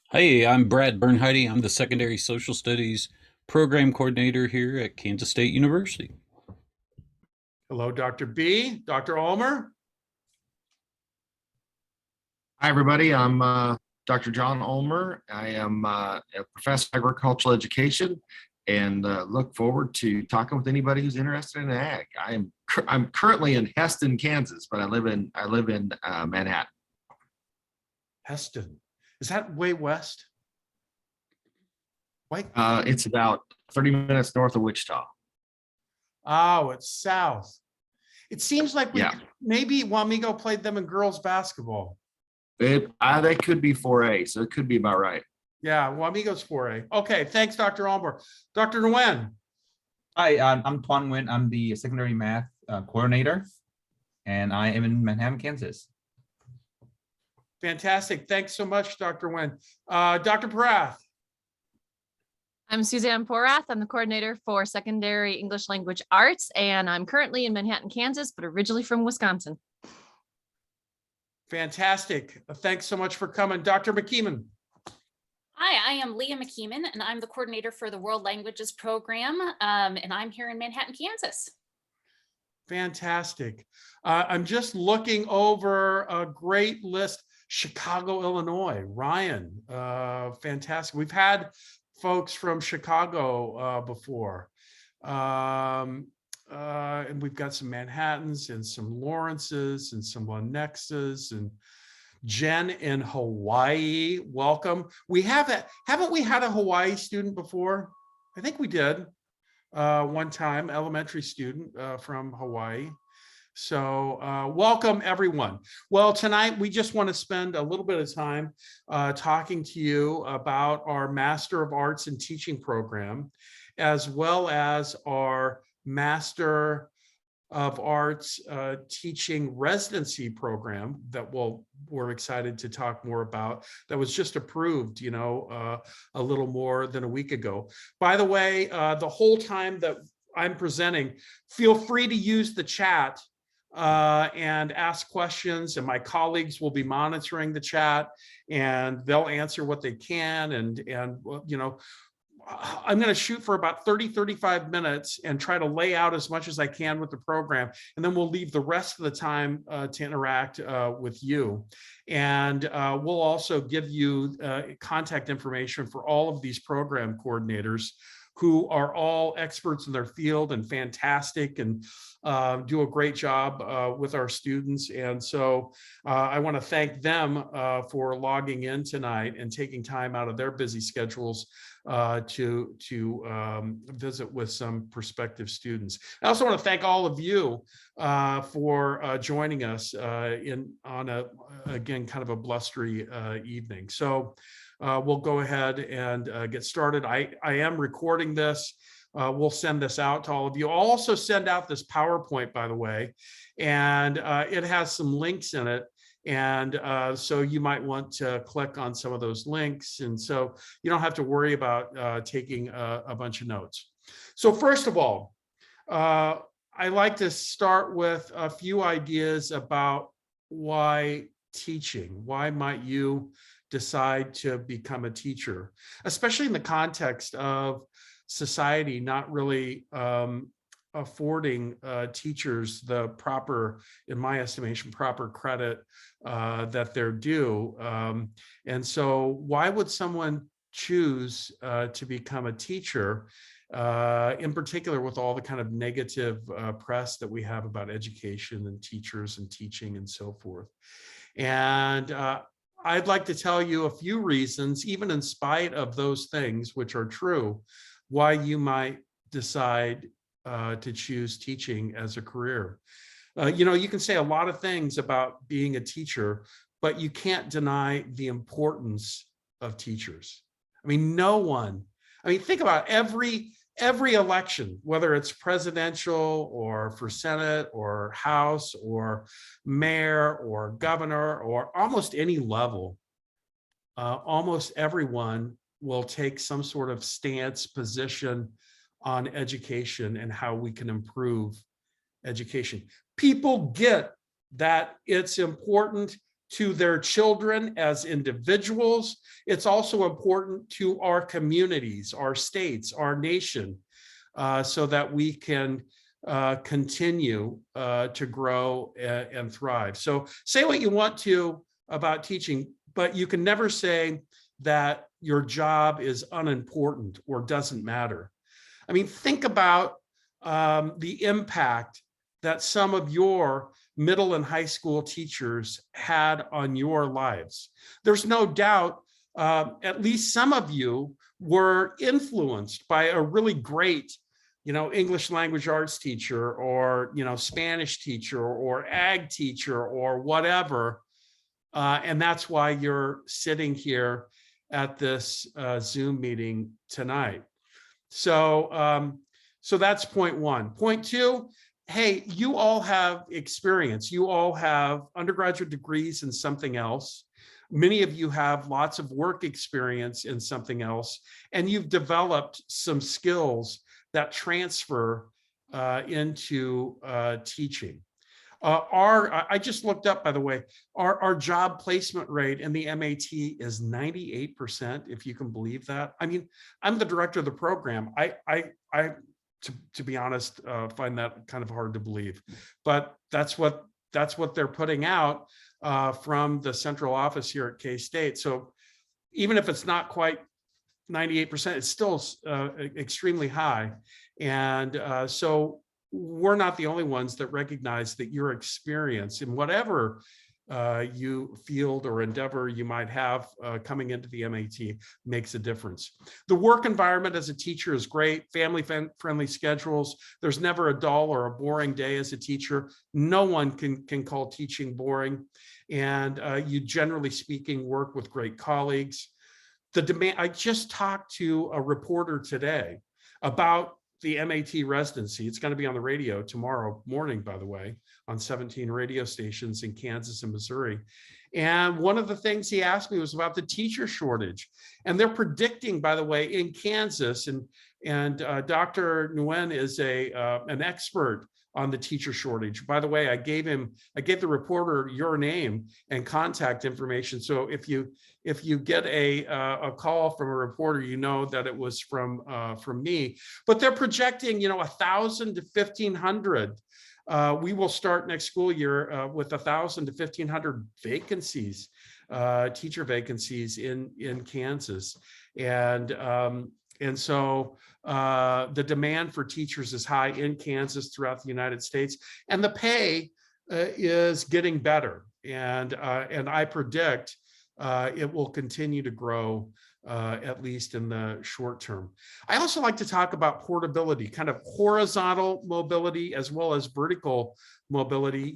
Hey, I'm Brad Bernheide. I'm the Secondary Social Studies Program Coordinator here at Kansas State University. Hello, Dr. B, Dr. Ulmer. Hi, everybody. I'm Dr. John Ulmer. I am a professor of agricultural education and look forward to talking with anybody who's interested in ag. I'm currently in Heston, Kansas, but I live in Manhattan. Heston. Is that way west? It's about 30 minutes north of Wichita. Oh, it's south. It seems like Yeah. maybe Wamego played them in girls basketball. They could be 4A, so it could be about right. Yeah, Wamego's 4A. Okay, thanks, Dr. Ulmer. Dr. Nguyen. Hi, I'm Tuan Nguyen. I'm the secondary math coordinator, and I am in Manhattan, Kansas. Fantastic. Thanks so much, Dr. Nguyen. Dr. Parath. I'm Suzanne Porath. I'm the coordinator for secondary English language arts, and I'm currently in Manhattan, Kansas, but originally from Wisconsin. Fantastic. Thanks so much for coming. Dr. McKeeman. Hi, I am Leah McKeeman, and I'm the coordinator for the World Languages Program, and I'm here in Manhattan, Kansas. Fantastic. I'm just looking over a great list. Chicago, Illinois. Ryan, fantastic. We've had folks from Chicago before. And we've got some Manhattans and some Lawrences and some Lenexes and Jen in Hawaii. Welcome. Haven't we had a Hawaii student before? I think we did one time, elementary student from Hawaii. So welcome everyone. Well, tonight we just want to spend a little bit of time talking to you about our Master of Arts in Teaching program, as well as our Master of Arts Teaching Residency program that we're excited to talk more about, that was just approved, a little more than a week ago. By the way, the whole time that I'm presenting, feel free to use the chat and ask questions, and my colleagues will be monitoring the chat and they'll answer what they can. And I'm going to shoot for about 35 minutes and try to lay out as much as I can with the program. And then we'll leave the rest of the time to interact with you. And we'll also give you contact information for all of these program coordinators who are all experts in their field and fantastic and do a great job with our students. And so I want to thank them for logging in tonight and taking time out of their busy schedules to visit with some prospective students. I also want to thank all of you for joining us on again, kind of a blustery evening. So we'll go ahead and get started. I am recording this. We'll send this out to all of you. I'll also send out this PowerPoint, by the way, and it has some links in it. And so you might want to click on some of those links. And so you don't have to worry about taking a bunch of notes. So first of all, I like to start with a few ideas about why teaching. Why might you decide to become a teacher, especially in the context of society not really affording teachers the proper, in my estimation, proper credit that they're due. And so why would someone choose to become a teacher, in particular with all the kind of negative press that we have about education and teachers and teaching and so forth? And I'd like to tell you a few reasons, even in spite of those things, which are true, why you might decide to choose teaching as a career. You can say a lot of things about being a teacher, but you can't deny the importance of teachers. I mean, think about every election, whether it's presidential or for Senate or House or mayor or governor or almost any level, almost everyone will take some sort of stance, position on education and how we can improve education. People get that it's important to their children as individuals. It's also important to our communities, our states, our nation, so that we can continue to grow and thrive. So say what you want to about teaching, but you can never say that your job is unimportant or doesn't matter. I mean, think about the impact that some of your middle and high school teachers had on your lives. There's no doubt at least some of you were influenced by a really great, English language arts teacher, or, Spanish teacher, or ag teacher, or whatever. And that's why you're sitting here at this Zoom meeting tonight. So, so that's point one. Point two, hey, you all have experience. You all have undergraduate degrees in something else. Many of you have lots of work experience in something else, and you've developed some skills that transfer into teaching. I just looked up, by the way, our job placement rate in the MAT is 98%, if you can believe that. I mean, I'm the director of the program. To be honest, find that kind of hard to believe, but that's what they're putting out from the central office here at KState. So even if it's not quite 98%, it's still extremely high. And so we're not the only ones that recognize that your experience in whatever field or endeavor you might have coming into the MAT makes a difference. The work environment as a teacher is great, family-friendly schedules. There's never a dull or a boring day as a teacher. No one can call teaching boring. And you, generally speaking, work with great colleagues. The demand, I just talked to a reporter today about the MAT residency. It's going to be on the radio tomorrow morning, by the way, on 17 radio stations in Kansas and Missouri. And one of the things he asked me was about the teacher shortage. And they're predicting, by the way, in Kansas, and Dr. Nguyen is an expert on the teacher shortage. By the way, I gave the reporter your name and contact information. So if you get a call from a reporter, you know that it was from me. But they're projecting, 1,000 to 1,500. We will start next school year with 1,000 to 1,500 vacancies, teacher vacancies in Kansas, and so the demand for teachers is high in Kansas, throughout the United States, and the pay is getting better. And I predict it will continue to grow, at least in the short term. I also like to talk about portability, kind of horizontal mobility as well as vertical mobility.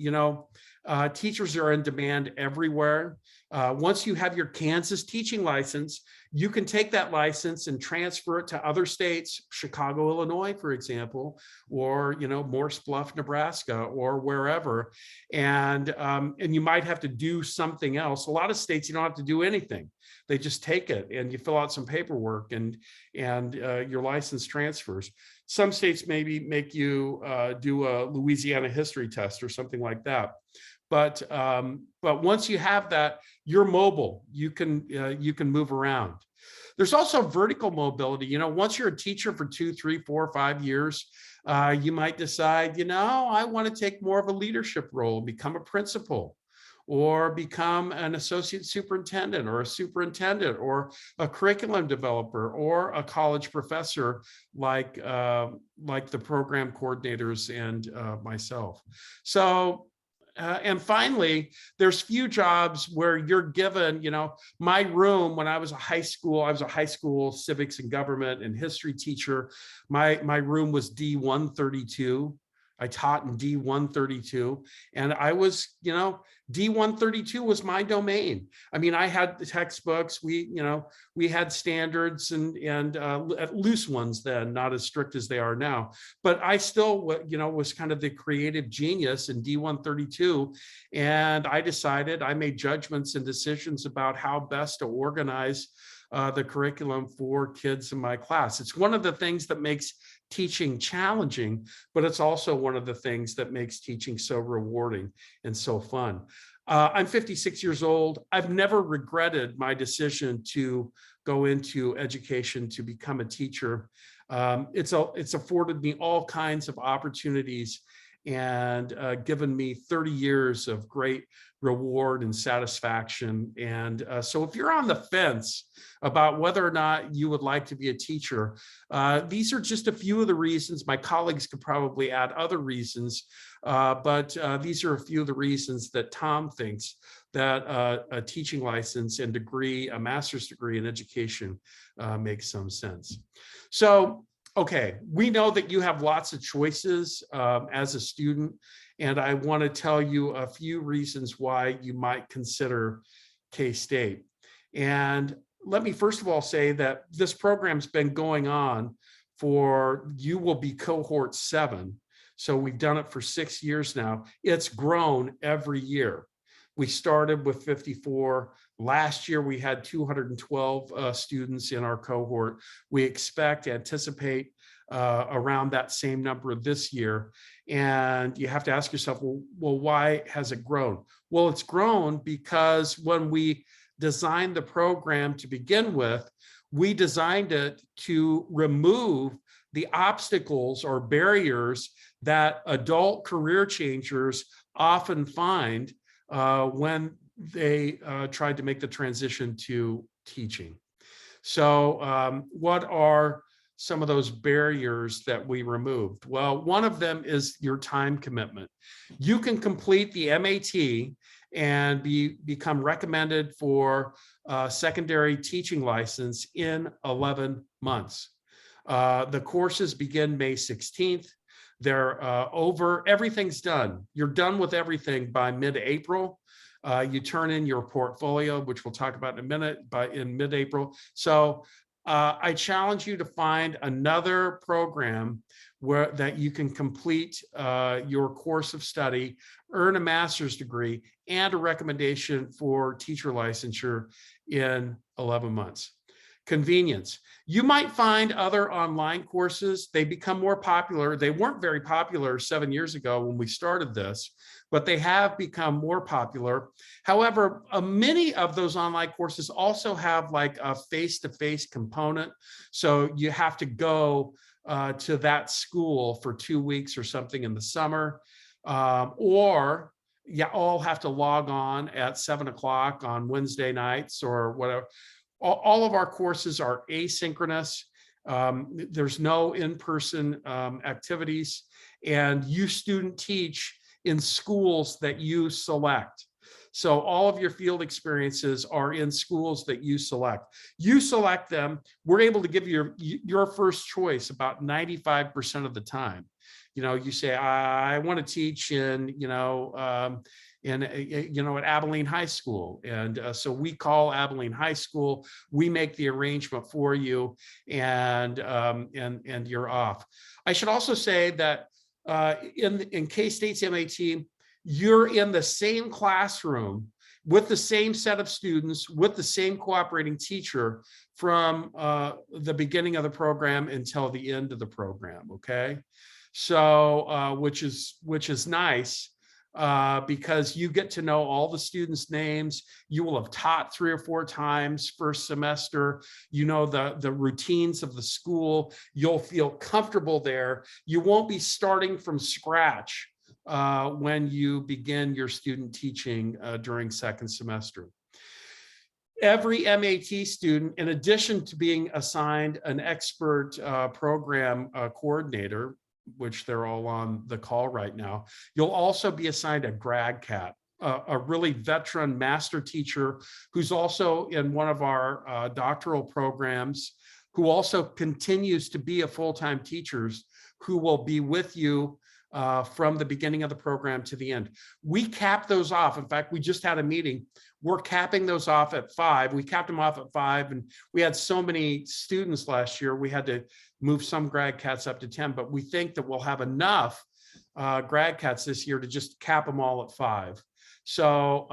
Teachers are in demand everywhere. Once you have your Kansas teaching license, you can take that license and transfer it to other states, Chicago, Illinois, for example, or Morse Bluff, Nebraska, or wherever. And you might have to do something else. A lot of states, you don't have to do anything. They just take it and you fill out some paperwork, and your license transfers. Some states maybe make you do a Louisiana history test or something like that. But once you have that, you're mobile. You can move around. There's also vertical mobility. Once you're a teacher for 2, 3, 4, 5 years, you might decide, I want to take more of a leadership role, become a principal, or become an associate superintendent, or a superintendent, or a curriculum developer, or a college professor, like the program coordinators and myself. So. And finally, there's few jobs where you're given, my room when I was a high school civics and government and history teacher. My room was D132. I taught in D132, and I was, D132 was my domain. I mean, I had the textbooks. We had standards and loose ones then, not as strict as they are now. But I still, was kind of the creative genius in D132, and I made judgments and decisions about how best to organize the curriculum for kids in my class. It's one of the things that makes teaching challenging, but it's also one of the things that makes teaching so rewarding and so fun. I'm 56 years old. I've never regretted my decision to go into education to become a teacher. It's afforded me all kinds of opportunities and given me 30 years of great reward and satisfaction. And so if you're on the fence about whether or not you would like to be a teacher, these are just a few of the reasons. My colleagues could probably add other reasons, but these are a few of the reasons that Tom thinks that a teaching license and degree, a master's degree in education makes some sense. So, okay, we know that you have lots of choices as a student, and I want to tell you a few reasons why you might consider K-State. And let me first of all say that this program's been going on for, you will be cohort 7. So we've done it for 6 years now. It's grown every year. We started with 54. Last year, we had 212 students in our cohort. We anticipate around that same number this year. And you have to ask yourself, well, why has it grown? Well, it's grown because when we designed the program to begin with, we designed it to remove the obstacles or barriers that adult career changers often find when they tried to make the transition to teaching. So what are some of those barriers that we removed? Well, one of them is your time commitment. You can complete the MAT and become recommended for a secondary teaching license in 11 months. The courses begin May 16th. They're over, everything's done. You're done with everything by mid-April. You turn in your portfolio, which we'll talk about in a minute, in mid-April. So I challenge you to find another program that you can complete your course of study, earn a master's degree, and a recommendation for teacher licensure in 11 months. Convenience. You might find other online courses, they become more popular. They weren't very popular 7 years ago when we started this, but they have become more popular. However, many of those online courses also have like a face-to-face component. So you have to go to that school for 2 weeks or something in the summer, or you all have to log on at 7 o'clock on Wednesday nights or whatever. All of our courses are asynchronous. There's no in-person activities, and you student teach in schools that you select. So all of your field experiences are in schools that you select. You select them. We're able to give you your first choice about 95% of the time. You know, you say, I want to teach in, at Abilene High School. And so we call Abilene High School, we make the arrangement for you, and you're off. I should also say that in K-State's MAT, you're in the same classroom with the same set of students, with the same cooperating teacher from the beginning of the program until the end of the program, okay? So, which is nice. Because you get to know all the students' names. You will have taught 3 or 4 times first semester. You know the routines of the school. You'll feel comfortable there. You won't be starting from scratch when you begin your student teaching during second semester. Every MAT student, in addition to being assigned an expert program coordinator, which they're all on the call right now, you'll also be assigned a grad cat, a really veteran master teacher who's also in one of our doctoral programs, who also continues to be a full-time teacher, who will be with you from the beginning of the program to the end. We cap those off. In fact, we just had a meeting. We're capping those off at 5. We capped them off at 5, and we had so many students last year, we had to move some grad cats up to 10, but we think that we'll have enough grad cats this year to just cap them all at 5. So,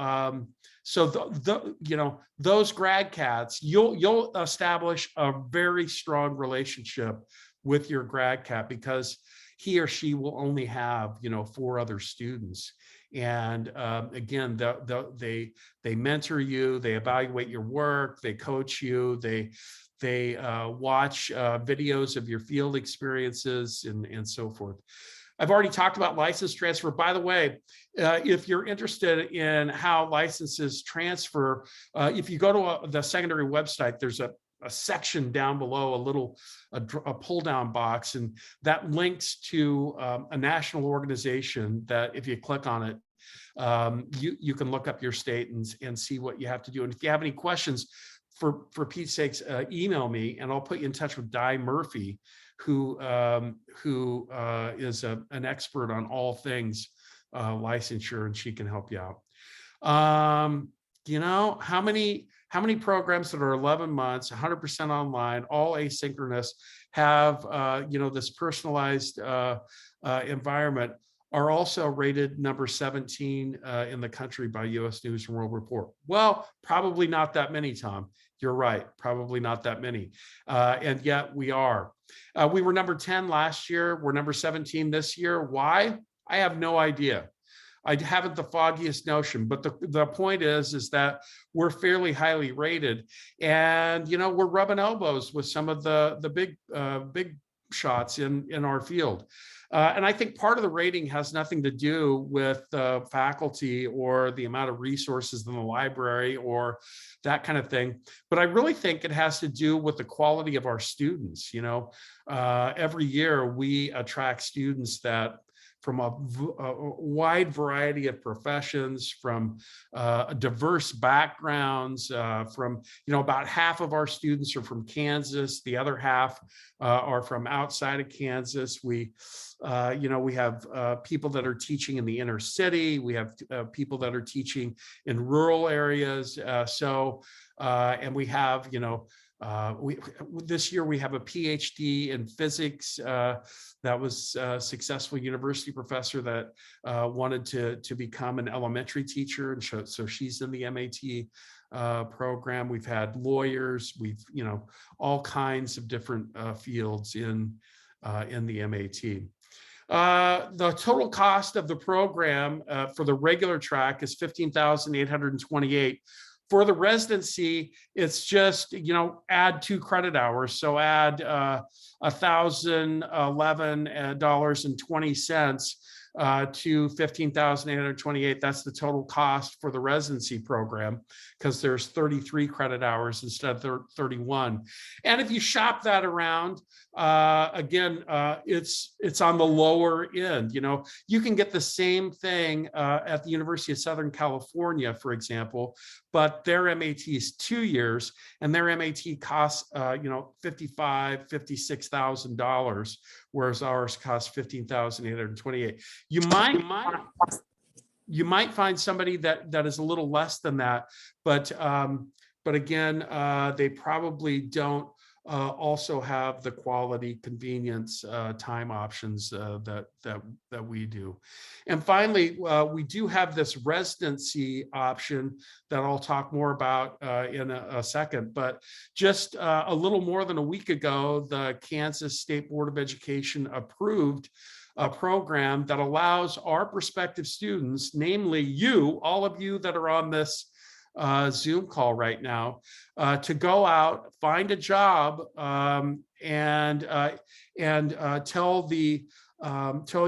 those grad cats, you'll establish a very strong relationship with your grad cat, because he or she will only have 4 other students. And again, they mentor you, they evaluate your work, they coach you, they watch videos of your field experiences and so forth. I've already talked about license transfer. By the way, if you're interested in how licenses transfer, if you go to the secondary website, there's a section down below, a pull down box, and that links to a national organization that if you click on it, you can look up your state and see what you have to do. And if you have any questions, for Pete's sakes, email me and I'll put you in touch with Di Murphy, who is an expert on all things licensure, and she can help you out. You know, how many programs that are 11 months, 100% online, all asynchronous, have you know, this personalized environment, are also rated number 17 in the country by US News and World Report? Well, probably not that many, Tom. You're right, probably not that many. And yet we are. We were number 10 last year. We're number 17 this year. Why? I have no idea. I haven't the foggiest notion, but the point is that we're fairly highly rated, and you know, we're rubbing elbows with some of the big shots in our field. And I think part of the rating has nothing to do with the faculty or the amount of resources in the library or that kind of thing, but I really think it has to do with the quality of our students. You know, every year we attract students that from a wide variety of professions, from diverse backgrounds, from, you know, about half of our students are from Kansas, the other half are from outside of Kansas. We, you know, we have people that are teaching in the inner city, we have people that are teaching in rural areas. And we have, you know, this year we have a PhD in physics that was a successful university professor that wanted to become an elementary teacher, and so she's in the MAT program. We've had lawyers, we've, you know, all kinds of different fields in the MAT. The total cost of the program for the regular track is $15,828. For the residency, it's just, you know, add 2 credit hours. So add $1,011.20 to $15,828. That's the total cost for the residency program, because there's 33 credit hours instead of 31. And if you shop that around, again, it's on the lower end. You know, you can get the same thing at the University of Southern California, for example, but their MAT is 2 years, and their MAT costs, you know, $55,000, $56,000, whereas ours costs $15,828. You might find somebody that is a little less than that, but again, they probably don't also have the quality, convenience, time options that we do. And finally, we do have this residency option that I'll talk more about in a second. But just a little more than a week ago, the Kansas State Board of Education approved a program that allows our prospective students, namely you, all of you that are on this Zoom call right now, to go out, find a job, and tell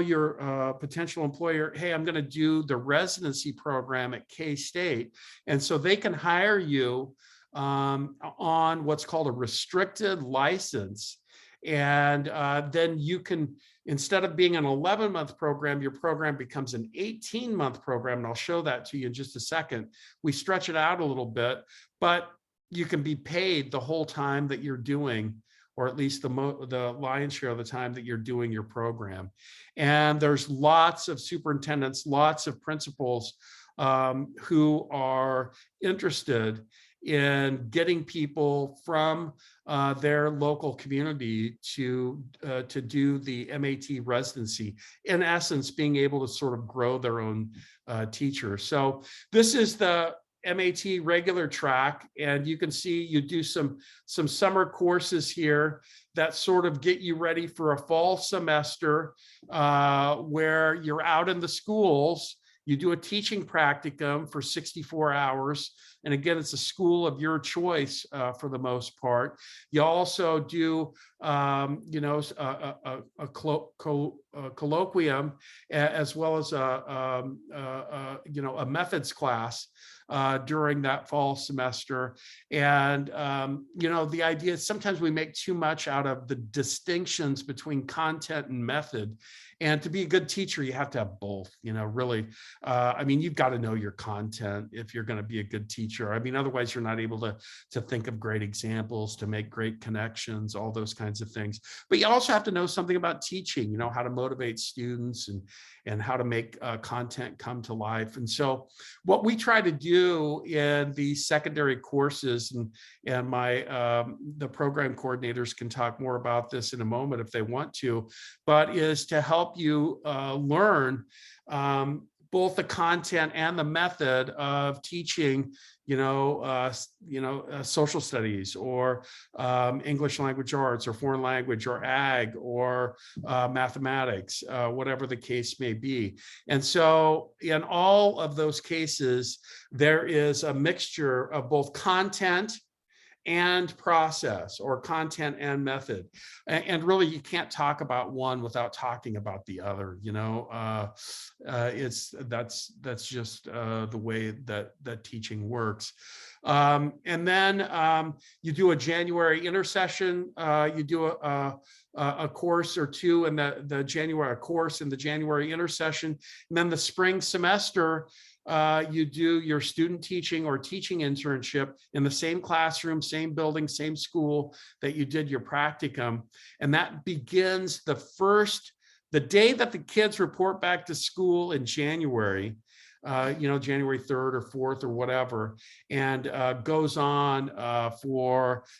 your potential employer, hey, I'm going to do the residency program at KState, and so they can hire you on what's called a restricted license, and then you can, instead of being an 11-month program, your program becomes an 18-month program, and I'll show that to you in just a second. We stretch it out a little bit, but you can be paid the whole time that you're doing, or at least the lion's share of the time that you're doing your program. And there's lots of superintendents, lots of principals who are interested in getting people from their local community to do the MAT residency, in essence, being able to sort of grow their own teacher. So this is the MAT regular track, and you can see you do some summer courses here that sort of get you ready for a fall semester where you're out in the schools You do a teaching practicum for 64 hours. And again, it's a school of your choice for the most part. You also do, a colloquium as well as a methods class during that fall semester. And, the idea is sometimes we make too much out of the distinctions between content and method. And to be a good teacher, you have to have both, really. You've got to know your content if you're going to be a good teacher. Otherwise you're not able to think of great examples, to make great connections, all those kinds of things. But you also have to know something about teaching, how to motivate students and how to make content come to life. And so what we try to do in the secondary courses, and the program coordinators can talk more about this in a moment if they want to, but is to help you learn both the content and the method of teaching, social studies or English language arts or foreign language or ag or mathematics, whatever the case may be. And so in all of those cases, there is a mixture of both content and process, or content and method. And really, you can't talk about one without talking about the other. That's just the way that teaching works. And then you do a January intersession. You do a course or two in the January, a course in the January intersession, and then the spring semester. You do your student teaching or teaching internship in the same classroom, same building, same school that you did your practicum. And that begins the day that the kids report back to school in January, January 3rd or 4th or whatever, and goes on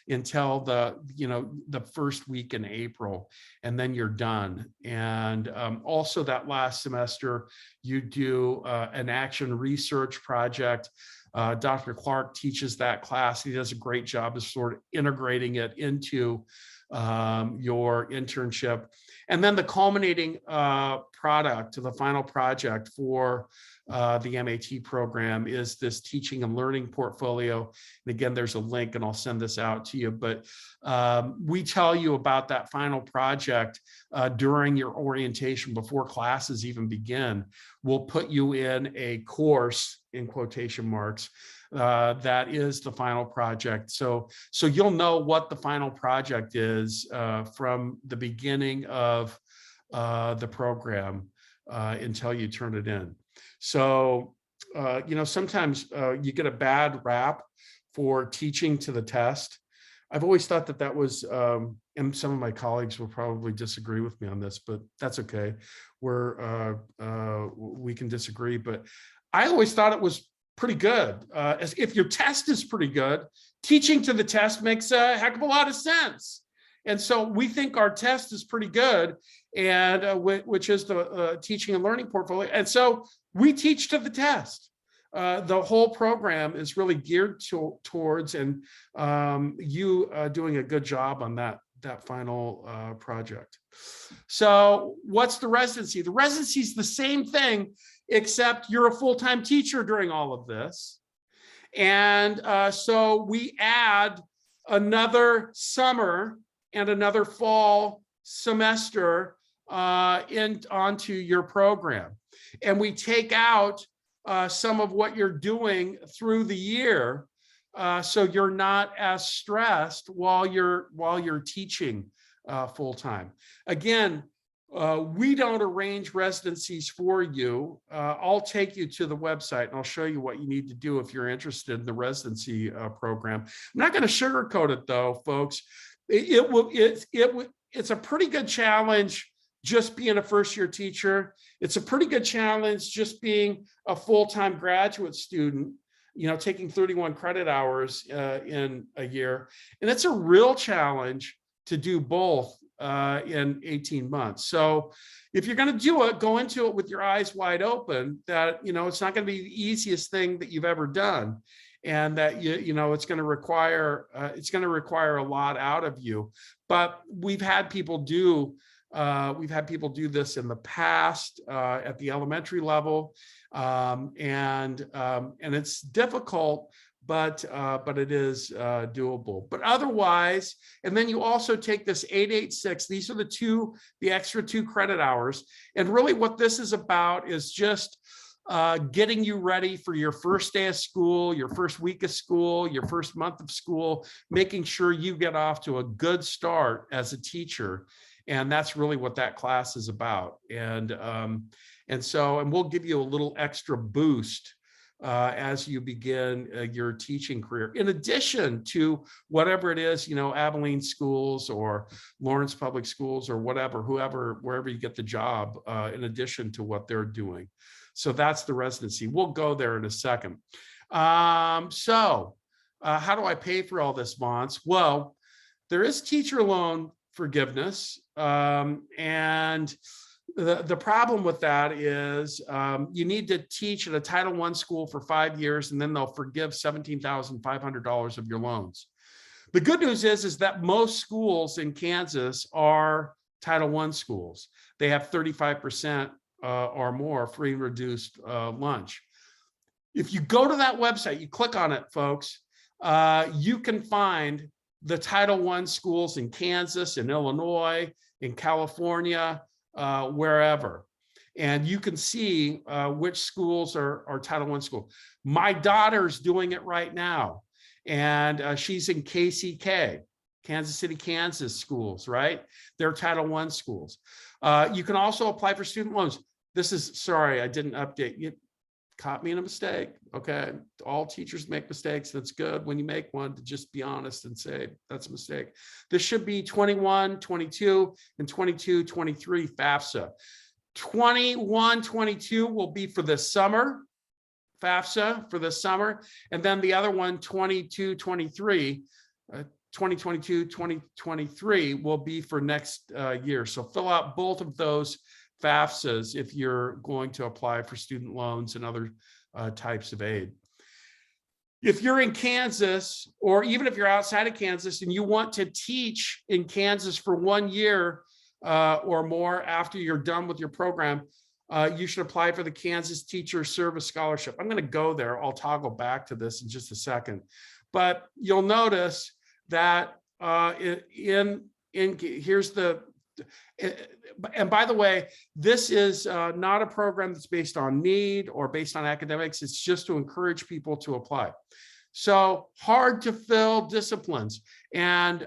until the first week in April, and then you're done. And also that last semester, you do an action research project. Dr. Clark teaches that class. He does a great job of sort of integrating it into your internship. And then the culminating product, the final project for the MAT program is this teaching and learning portfolio. And again, there's a link and I'll send this out to you, but we tell you about that final project during your orientation before classes even begin. We'll put you in a course, in quotation marks, that is the final project. So you'll know what the final project is from the beginning of the program until you turn it in. So, sometimes you get a bad rap for teaching to the test. I've always thought that was, and some of my colleagues will probably disagree with me on this, but that's okay. We can disagree, but I always thought it was pretty good. As if your test is pretty good, teaching to the test makes a heck of a lot of sense. And so we think our test is pretty good, and which is the teaching and learning portfolio. And so we teach to the test. The whole program is really geared towards and you doing a good job on that final project. So what's the residency? The residency is the same thing, except you're a full-time teacher during all of this. And so we add another summer and another fall semester onto your program. And we take out some of what you're doing through the year, so you're not as stressed while you're teaching full time. Again, we don't arrange residencies for you. I'll take you to the website and I'll show you what you need to do if you're interested in the residency program. I'm not going to sugarcoat it though, folks. It's a pretty good challenge just being a first-year teacher. It's a pretty good challenge just being a full-time graduate student, taking 31 credit hours in a year. And it's a real challenge to do both in 18 months. So if you're going to do it, go into it with your eyes wide open that, it's not going to be the easiest thing that you've ever done. And that it's going to require a lot out of you. But we've had people do We've had people do this in the past at the elementary level, and it's difficult, but it is doable. But otherwise, and then you also take this 886. These are the extra 2 credit hours, and really what this is about is just getting you ready for your first day of school, your first week of school, your first month of school, making sure you get off to a good start as a teacher. And that's really what that class is about. And we'll give you a little extra boost as you begin your teaching career, in addition to whatever it is, Abilene Schools or Lawrence Public Schools or wherever you get the job, in addition to what they're doing. So that's the residency. We'll go there in a second. How do I pay for all this, Vance? Well, there is teacher loan forgiveness. And the problem with that is you need to teach at a Title I school for 5 years, and then they'll forgive $17,500 of your loans. The good news is that most schools in Kansas are Title I schools. They have 35% or more free and reduced lunch. If you go to that website, you click on it, folks, you can find the Title I schools in Kansas, in Illinois, in California, wherever. And you can see which schools are Title I schools. My daughter's doing it right now. And she's in KCK, Kansas City, Kansas schools, right? They're Title I schools. You can also apply for student loans. Sorry, I didn't update you. Caught me in a mistake. Okay. All teachers make mistakes. That's good when you make one, to just be honest and say that's a mistake. This should be 21, 22, and 22, 23 FAFSA. 21, 22 will be for the summer, FAFSA for the summer. And then the other one, 22, 23, 2022, 2023 will be for next year. So fill out both of those FAFSAs if you're going to apply for student loans and other types of aid. If you're in Kansas, or even if you're outside of Kansas and you want to teach in Kansas for 1 year or more after you're done with your program, you should apply for the Kansas Teacher Service Scholarship. I'm going to go there. I'll toggle back to this in just a second. But you'll notice that here's the, and by the way, this is not a program that's based on need or based on academics. It's just to encourage people to apply. So hard to fill disciplines, and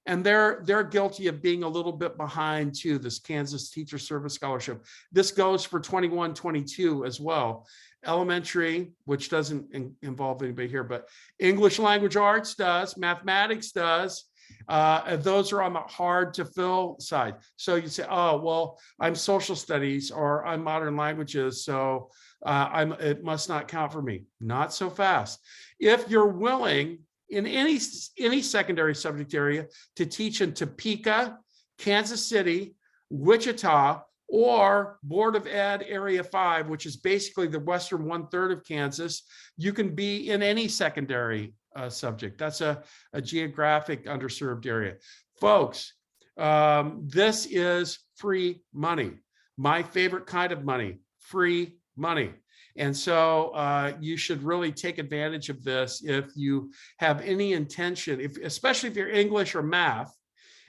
they're guilty of being a little bit behind too, this Kansas Teacher Service Scholarship. This goes for 21, 22 as well. Elementary, which doesn't involve anybody here, but English language arts does, mathematics does. Those are on the hard to fill side. So you say, oh, well, I'm social studies or I'm modern languages, so it must not count for me. Not so fast. If you're willing in any secondary subject area to teach in Topeka, Kansas City, Wichita, or Board of Ed Area 5, which is basically the western 1/3 of Kansas, you can be in any secondary subject. That's a geographic underserved area. Folks, this is free money. My favorite kind of money, free money. And so you should really take advantage of this if you have any intention, especially if you're English or math.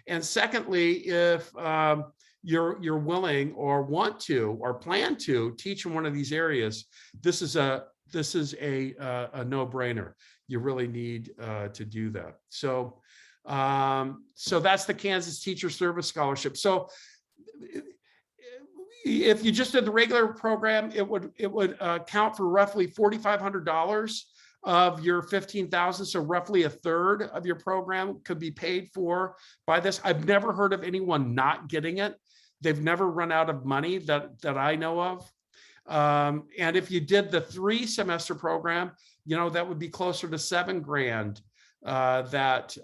And secondly, if you're willing or want to or plan to teach in one of these areas, this is a no-brainer. You really need to do that. So that's the Kansas Teacher Service Scholarship. So if you just did the regular program, it would count for roughly $4,500 of your $15,000. So roughly a third of your program could be paid for by this. I've never heard of anyone not getting it. They've never run out of money that I know of. And if you did the 3-semester program, that would be closer to $7,000 that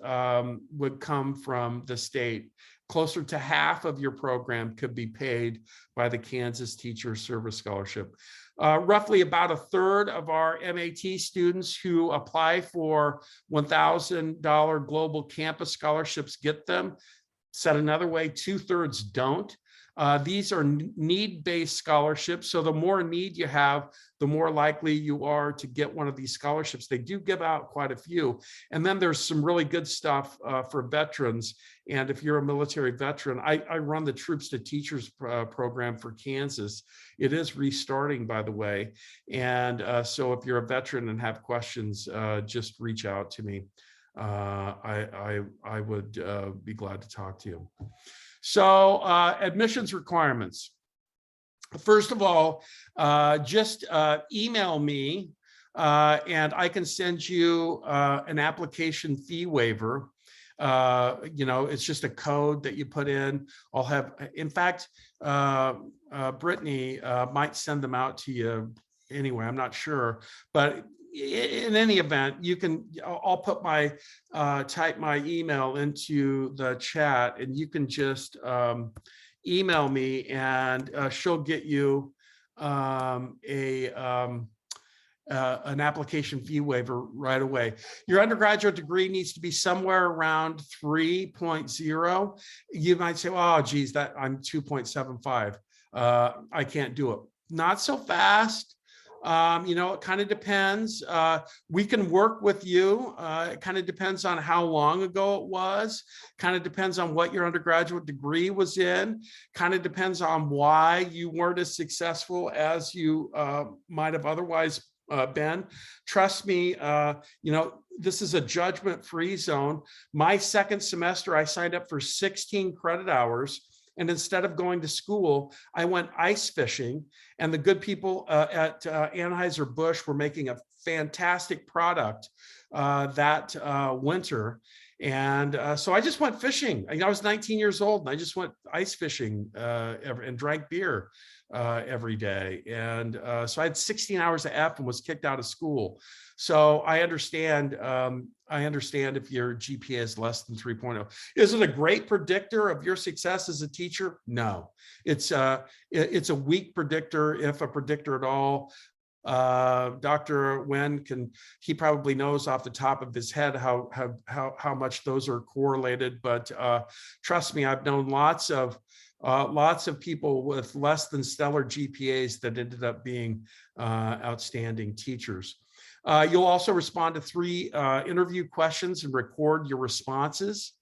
would come from the state. Closer to half of your program could be paid by the Kansas Teacher Service Scholarship. Roughly about a third of our MAT students who apply for $1,000 global campus scholarships get them. Said another way, 2/3 don't. These are need-based scholarships. So the more need you have, the more likely you are to get one of these scholarships. They do give out quite a few. And then there's some really good stuff for veterans. And if you're a military veteran, I run the Troops to Teachers program for Kansas. It is restarting, by the way. And so if you're a veteran and have questions, just reach out to me. I would be glad to talk to you. So admissions requirements. First of all, just email me and I can send you an application fee waiver. It's just a code that you put in. I'll have, in fact, Brittany might send them out to you anyway, I'm not sure, but in any event, you can, I'll put my, type my email into the chat and you can just email me and she'll get you an application fee waiver right away. Your undergraduate degree needs to be somewhere around 3.0. You might say, oh, geez, that I'm 2.75. I can't do it. Not so fast. It kind of depends. We can work with you. It kind of depends on how long ago it was. Kind of depends on what your undergraduate degree was in. Kind of depends on why you weren't as successful as you might have otherwise been. Trust me, this is a judgment-free zone. My second semester, I signed up for 16 credit hours. And instead of going to school, I went ice fishing. And the good people at Anheuser-Busch were making a fantastic product that winter. And so I just went fishing. I was 19 years old and I just went ice fishing and drank beer every day. And so I had 16 hours of F and was kicked out of school. So I understand if your GPA is less than 3.0. Is it a great predictor of your success as a teacher? No, it's a weak predictor, if a predictor at all. Dr. Wen he probably knows off the top of his head how much those are correlated, but trust me, I've known lots of people with less than stellar GPAs that ended up being outstanding teachers. You'll also respond to 3 interview questions and record your responses.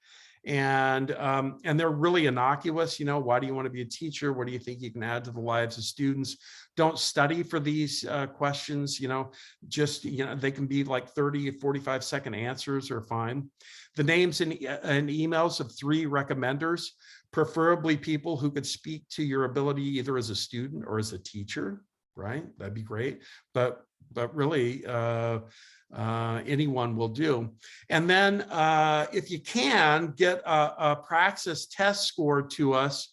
And they're really innocuous. Why do you want to be a teacher? What do you think you can add to the lives of students? Don't study for these questions. They can be like 30 or 45-second answers are fine. The names and emails of 3 recommenders, preferably people who could speak to your ability either as a student or as a teacher, right? That'd be great. But really, anyone will do. And then if you can, get a praxis test score to us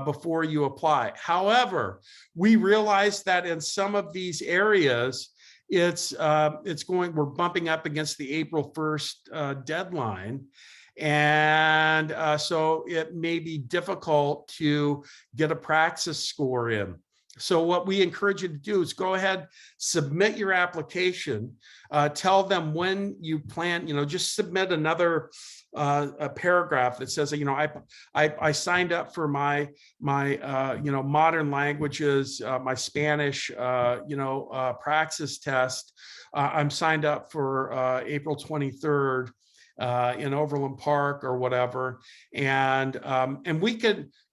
before you apply. However, we realize that in some of these areas, we're bumping up against the April 1st deadline. And so it may be difficult to get a praxis score in. So what we encourage you to do is go ahead, submit your application, tell them when you plan, just submit another a paragraph that says, I signed up for my modern languages, my Spanish, praxis test. I'm signed up for April 23rd. In Overland Park or whatever. And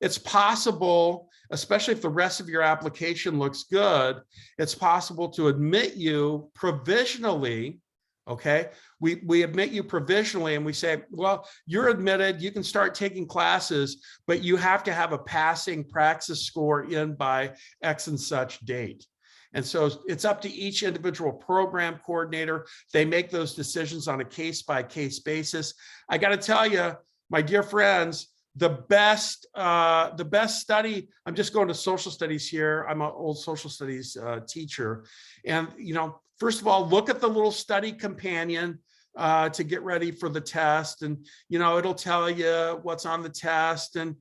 it's possible, especially if the rest of your application looks good, it's possible to admit you provisionally. Okay, we admit you provisionally and we say, well, you're admitted, you can start taking classes, but you have to have a passing praxis score in by X and such date. And so it's up to each individual program coordinator. They make those decisions on a case-by-case basis. I got to tell you, my dear friends, the best study, I'm just going to social studies here. I'm an old social studies teacher. And, first of all, look at the little study companion to get ready for the test, and it'll tell you what's on the test, and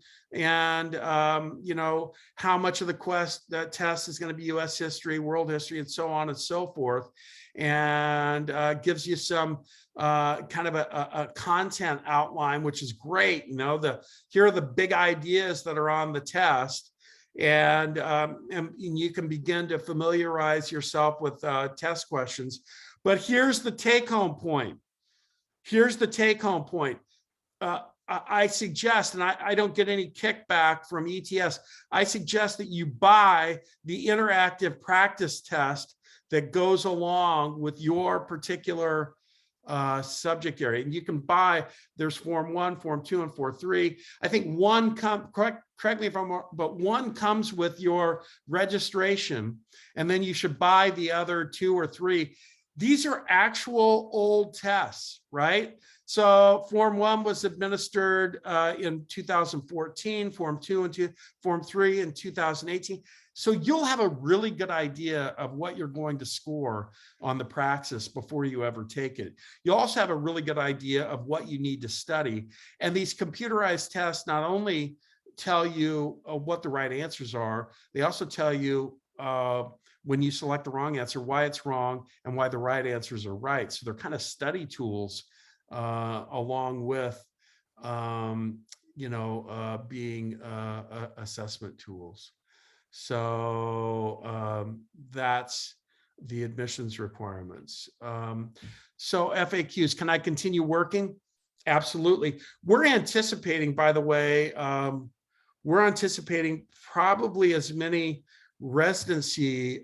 how much of the test is going to be U.S. history, world history, and so on and so forth, and gives you some kind of a content outline, which is great. Here are the big ideas that are on the test, and you can begin to familiarize yourself with test questions. But here's the take-home point. I suggest, and I don't get any kickback from ETS, I suggest that you buy the interactive practice test that goes along with your particular subject area. And you can buy, there's Form 1, Form 2, and Form 3. I think one correct me if I'm wrong, but one comes with your registration, and then you should buy the other 2 or 3. These are actual old tests, right? So Form 1 was administered in 2014, Form 2 and Form 3 in 2018. So you'll have a really good idea of what you're going to score on the praxis before you ever take it. You'll also have a really good idea of what you need to study. And these computerized tests not only tell you what the right answers are, they also tell you when you select the wrong answer, why it's wrong and why the right answers are right. So they're kind of study tools along with, being assessment tools. So that's the admissions requirements. So FAQs, can I continue working? Absolutely. We're anticipating, by the way, probably as many residency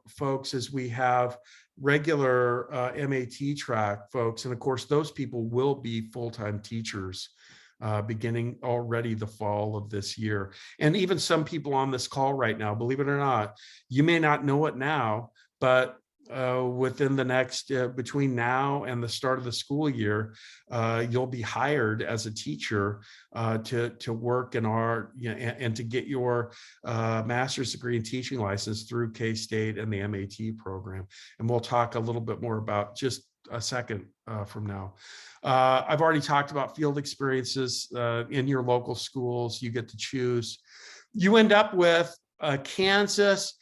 folks as we have regular MAT track folks. And of course, those people will be full-time teachers beginning already the fall of this year. And even some people on this call right now, believe it or not, you may not know it now, but within the next, between now and the start of the school year, you'll be hired as a teacher to work in our, and to get your master's degree in teaching license through KState and the MAT program. And we'll talk a little bit more about just a second from now. I've already talked about field experiences in your local schools. You get to choose. You end up with Kansas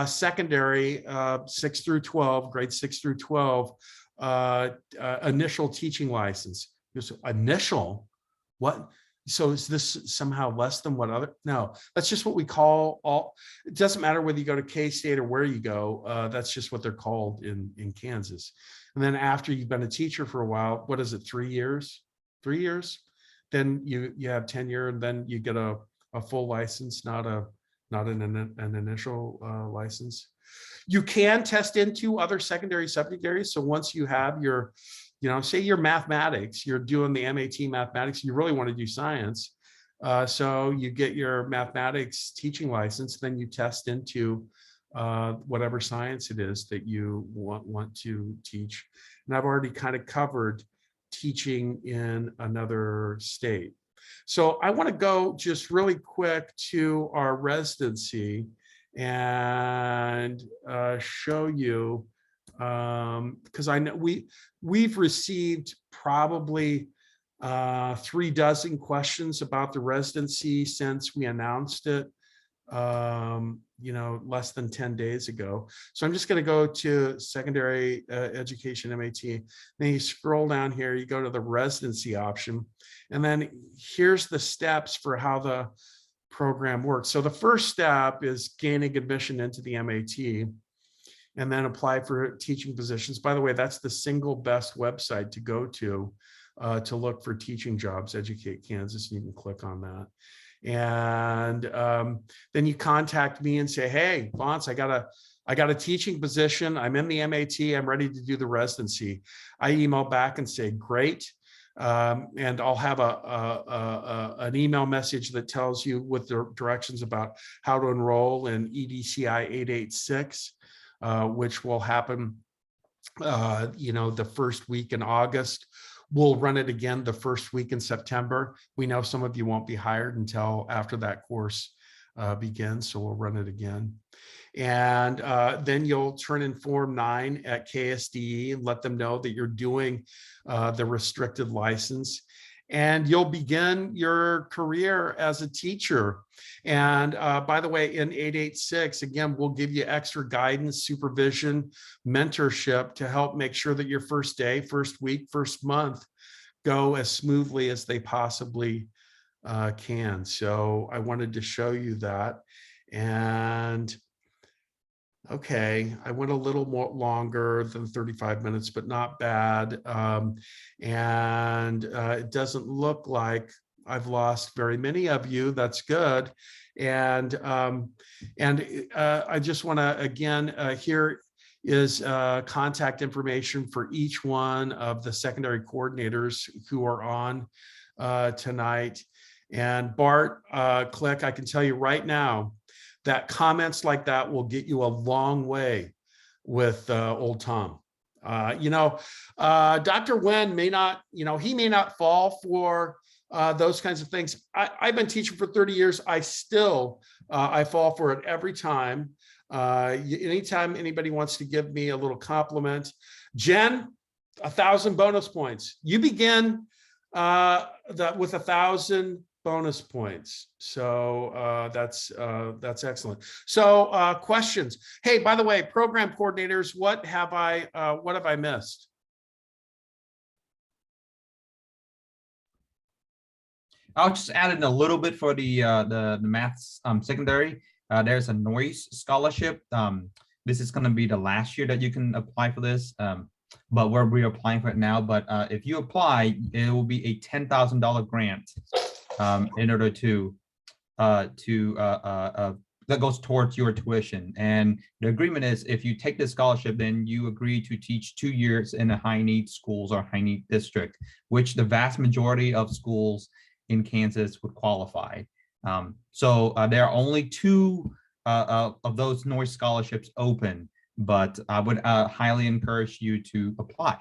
secondary 6 through 12, grades 6 through 12, initial teaching license. Initial, what? So is this somehow less than what other? No, that's just what we call all. It doesn't matter whether you go to K-State or where you go. That's just what they're called in Kansas. And then after you've been a teacher for a while, what is it? 3 years? 3 years? Then you have tenure, and then you get a full license, not an initial license. You can test into other secondary subject areas. So once you have your, say your mathematics, you're doing the MAT mathematics, you really want to do science. So you get your mathematics teaching license, then you test into whatever science it is that you want to teach. And I've already kind of covered teaching in another state. So I want to go just really quick to our residency and show you, because I know we've received probably 36 questions about the residency since we announced it, less than 10 days ago. So I'm just going to go to secondary education MAT. Then you scroll down here, you go to the residency option, and then here's the steps for how the program works. So the first step is gaining admission into the MAT, and then apply for teaching positions. By the way, that's the single best website to go to look for teaching jobs, Educate Kansas. You can click on that. And then you contact me and say, hey, Vance, I got a teaching position. I'm in the MAT. I'm ready to do the residency. I email back and say, great. And I'll have an email message that tells you with the directions about how to enroll in EDCI 886, which will happen, the first week in August. We'll run it again the first week in September. We know some of you won't be hired until after that course begins. So we'll run it again. And then you'll turn in Form 9 at KSDE and let them know that you're doing the restricted license. And you'll begin your career as a teacher. And by the way, in 886, again, we'll give you extra guidance, supervision, mentorship to help make sure that your first day, first week, first month go as smoothly as they possibly can. So I wanted to show you that. And okay, I went a little more longer than 35 minutes, but not bad. It doesn't look like I've lost very many of you. That's good. And I just want to, again, here is contact information for each one of the secondary coordinators who are on tonight. And Bart, Click, I can tell you right now, that comments like that will get you a long way with old Tom. Dr. Wen may not, he may not fall for those kinds of things. I've been teaching for 30 years. I fall for it every time. Anytime anybody wants to give me a little compliment, Jen, 1,000 bonus points. You begin with 1,000 bonus points. So that's excellent. So questions. Hey, by the way, program coordinators, what have I missed? I'll just add in a little bit for the maths secondary. There's a noise scholarship. This is going to be the last year that you can apply for this, but we're applying for it now. But if you apply, it will be a $10,000 grant in order to that goes towards your tuition. And the agreement is, if you take this scholarship, then you agree to teach 2 years in a high need schools or high need district, which the vast majority of schools in Kansas would qualify. So there are only 2 of those noise scholarships open, but I would highly encourage you to apply.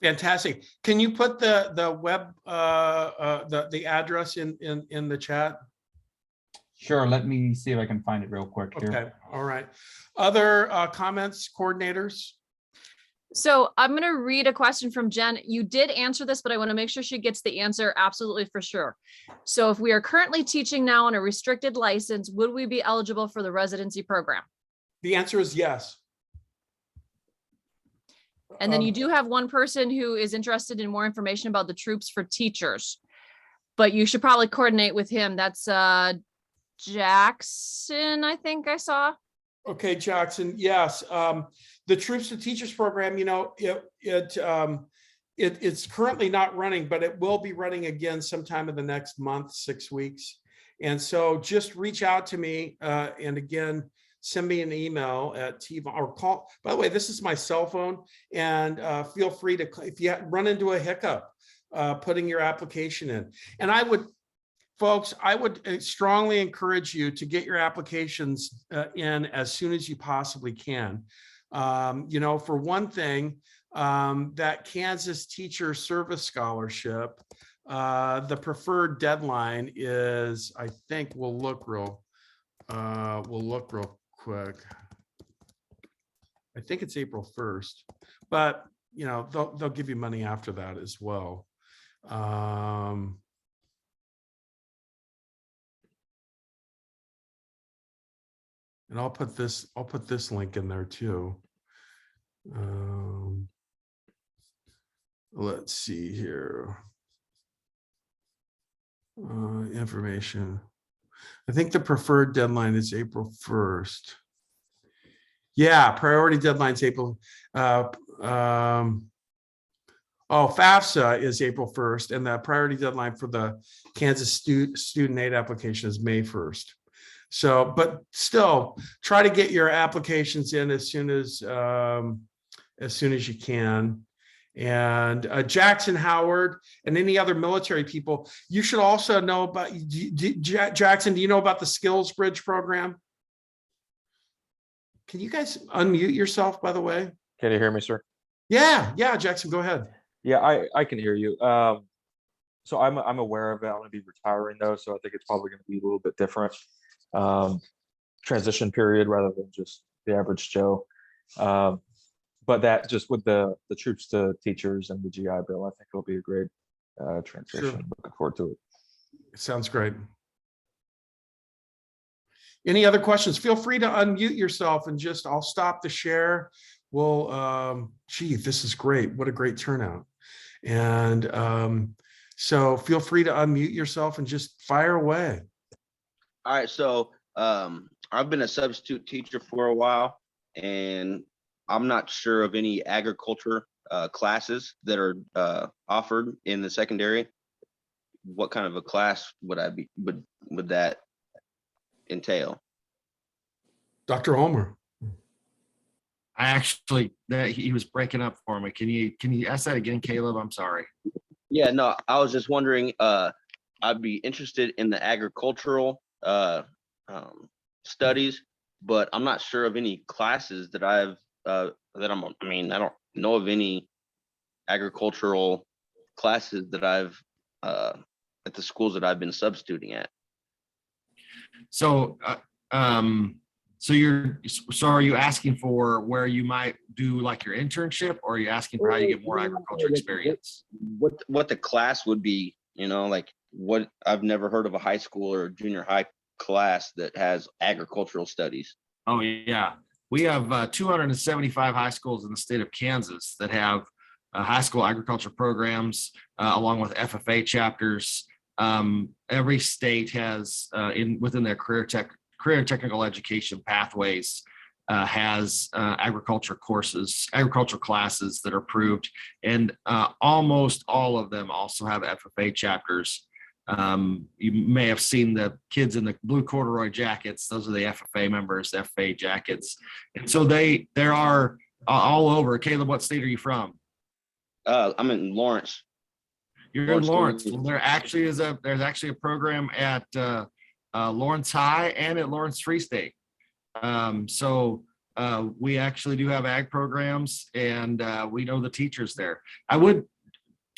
Fantastic. Can you put the web the address in the chat? Sure. Let me see if I can find it real quick here. Okay. All right. Other comments, coordinators? So I'm going to read a question from Jen. You did answer this, but I want to make sure she gets the answer absolutely for sure. So if we are currently teaching now on a restricted license, would we be eligible for the residency program? The answer is yes. And then you do have one person who is interested in more information about the troops for teachers, but you should probably coordinate with him. That's Jackson, I think I saw. Okay, Jackson. Yes. The Troops to Teachers program, it's currently not running, but it will be running again sometime in the next month, 6 weeks. And so just reach out to me and again, send me an email at or call. By the way, this is my cell phone, and feel free to, if you run into a hiccup, putting your application in. And I would, folks, I would strongly encourage you to get your applications in as soon as you possibly can. For one thing, that Kansas Teacher Service Scholarship, the preferred deadline is, I think we'll look real quick. I think it's April 1st, but they'll give you money after that as well. And I'll put this link in there too. Let's see here. Information. I think the preferred deadline is April 1st. Yeah, priority deadline is April. FAFSA is April 1st, and the priority deadline for the Kansas student aid application is May 1st. So, but still, try to get your applications in as soon as you can. And Jackson Howard and any other military people, you should also know about, Jackson, do you know about the Skills Bridge program? Can you guys unmute yourself, by the way? Can you hear me, sir? Yeah, Jackson, go ahead. Yeah, I can hear you. So I'm aware of it. I'm going to be retiring though, so I think it's probably going to be a little bit different transition period rather than just the average Joe. But that just with the troops to teachers and the GI Bill, I think it'll be a great transition. Sure. Looking forward to it. It sounds great. Any other questions? Feel free to unmute yourself and just, I'll stop the share. We'll, gee, this is great. What a great turnout. And so feel free to unmute yourself and just fire away. All right, so I've been a substitute teacher for a while, and I'm not sure of any agriculture classes that are offered in the secondary. What kind of a class would I be? Would that entail? Dr. Ulmer. I actually, that he was breaking up for me. Can you ask that again, Caleb? I'm sorry. Yeah, no, I was just wondering. I'd be interested in the agricultural studies, but I'm not sure of any classes that I don't know of any agricultural classes that I've at the schools that I've been substituting at. So, so are you asking for where you might do like your internship, or are you asking for how you get more agriculture experience? What the class would be, like what I've never heard of a high school or junior high class that has agricultural studies. Oh yeah, we have 275 high schools in the state of Kansas that have high school agriculture programs along with FFA chapters. Every state has within their career technical education pathways has agricultural classes that are approved, and almost all of them also have FFA chapters. You may have seen the kids in the blue corduroy jackets. Those are the FFA members, FFA jackets. And so they are all over. Caleb, what state are you from? I'm in Lawrence. You're in Lawrence. Well, there's actually a program at Lawrence High and at Lawrence Free State. So we actually do have ag programs, and we know the teachers there. Tom,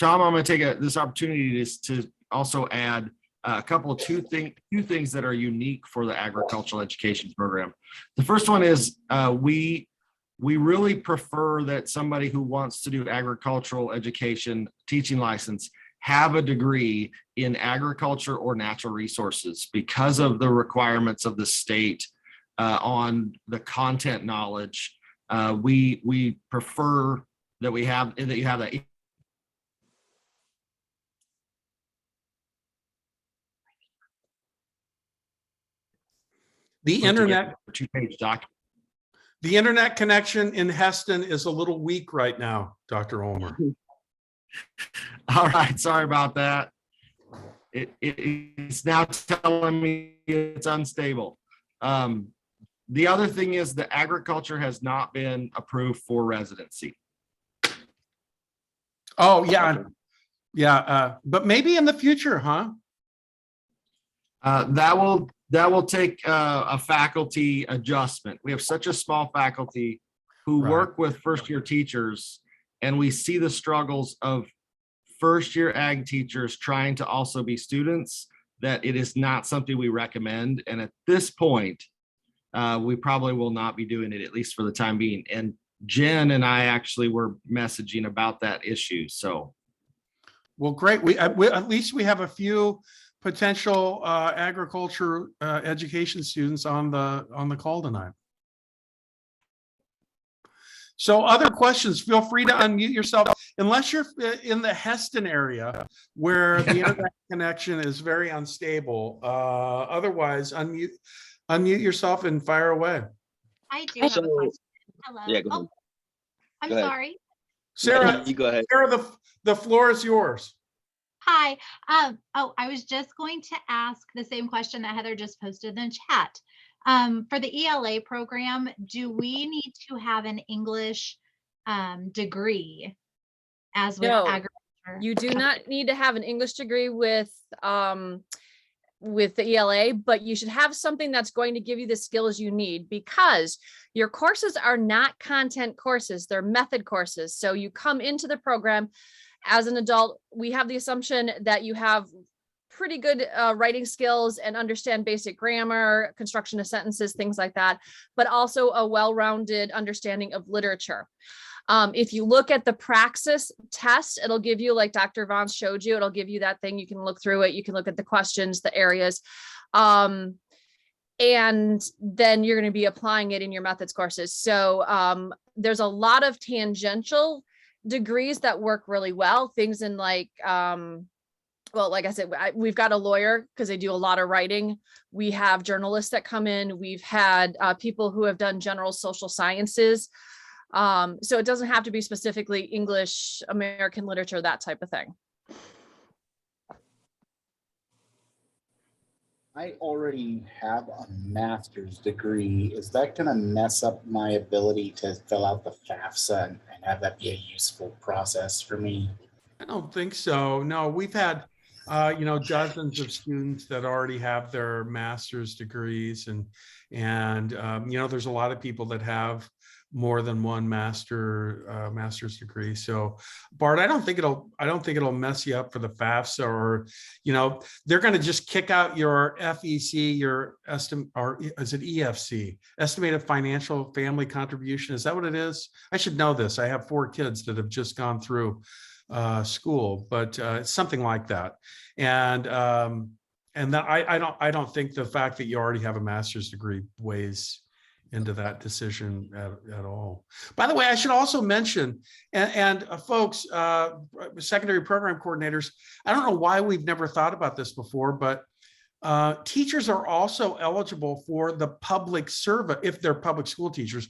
I'm going to take this opportunity to also add a couple of two things that are unique for the agricultural education program. The first one is we really prefer that somebody who wants to do agricultural education teaching license have a degree in agriculture or natural resources because of the requirements of the state on the content knowledge. We prefer that you have that. The internet, two-page document. the internet connection in Heston is a little weak right now, Dr. Ulmer. All right, sorry about that. It's now telling me it's unstable. The other thing is that agriculture has not been approved for residency. Oh, yeah. Yeah, but maybe in the future, huh? That will take a faculty adjustment. We have such a small faculty who Right. work with first-year teachers, and we see the struggles of first-year ag teachers trying to also be students, that it is not something we recommend. And at this point, we probably will not be doing it, at least for the time being. And Jen and I actually were messaging about that issue. So, Well, great. We at least we have a few potential agriculture education students on the call tonight. So other questions, feel free to unmute yourself, unless you're in the Heston area where the internet connection is very unstable. Otherwise, unmute yourself and fire away. I do have a question. Hello. Yeah, go ahead. I'm Go ahead. sorry. Sarah, You go ahead. Sarah, the floor is yours. Hi. I was just going to ask the same question that Heather just posted in the chat. For the ELA program, do we need to have an English degree as with No, agriculture? You do not need to have an English degree with the ELA, but you should have something that's going to give you the skills you need, because your courses are not content courses, they're method courses. So you come into the program as an adult, we have the assumption that you have pretty good writing skills and understand basic grammar, construction of sentences, things like that, but also a well-rounded understanding of literature. If you look at the praxis test, it'll give you, like Dr. Vaughn showed you, it'll give you that thing. You can look through it. You can look at the questions, the areas. And then you're going to be applying it in your methods courses. So there's a lot of tangential degrees that work really well. Things in like, well, like I said, we've got a lawyer because they do a lot of writing. We have journalists that come in. We've had people who have done general social sciences. So it doesn't have to be specifically English, American literature, that type of thing. I already have a master's degree. Is that going to mess up my ability to fill out the FAFSA and have that be a useful process for me? I don't think so. No, we've had, dozens of students that already have their master's degrees, and there's a lot of people that have more than one master's degree. So Bart, I don't think it'll mess you up for the FAFSA, or, they're going to just kick out your FEC, your or is it EFC, estimated financial family contribution. Is that what it is? I should know this. I have 4 kids that have just gone through school, but it's something like that. And that I don't think the fact that you already have a master's degree weighs into that decision at all. By the way, I should also mention, and folks, secondary program coordinators, I don't know why we've never thought about this before, but teachers are also eligible for the public service, if they're public school teachers,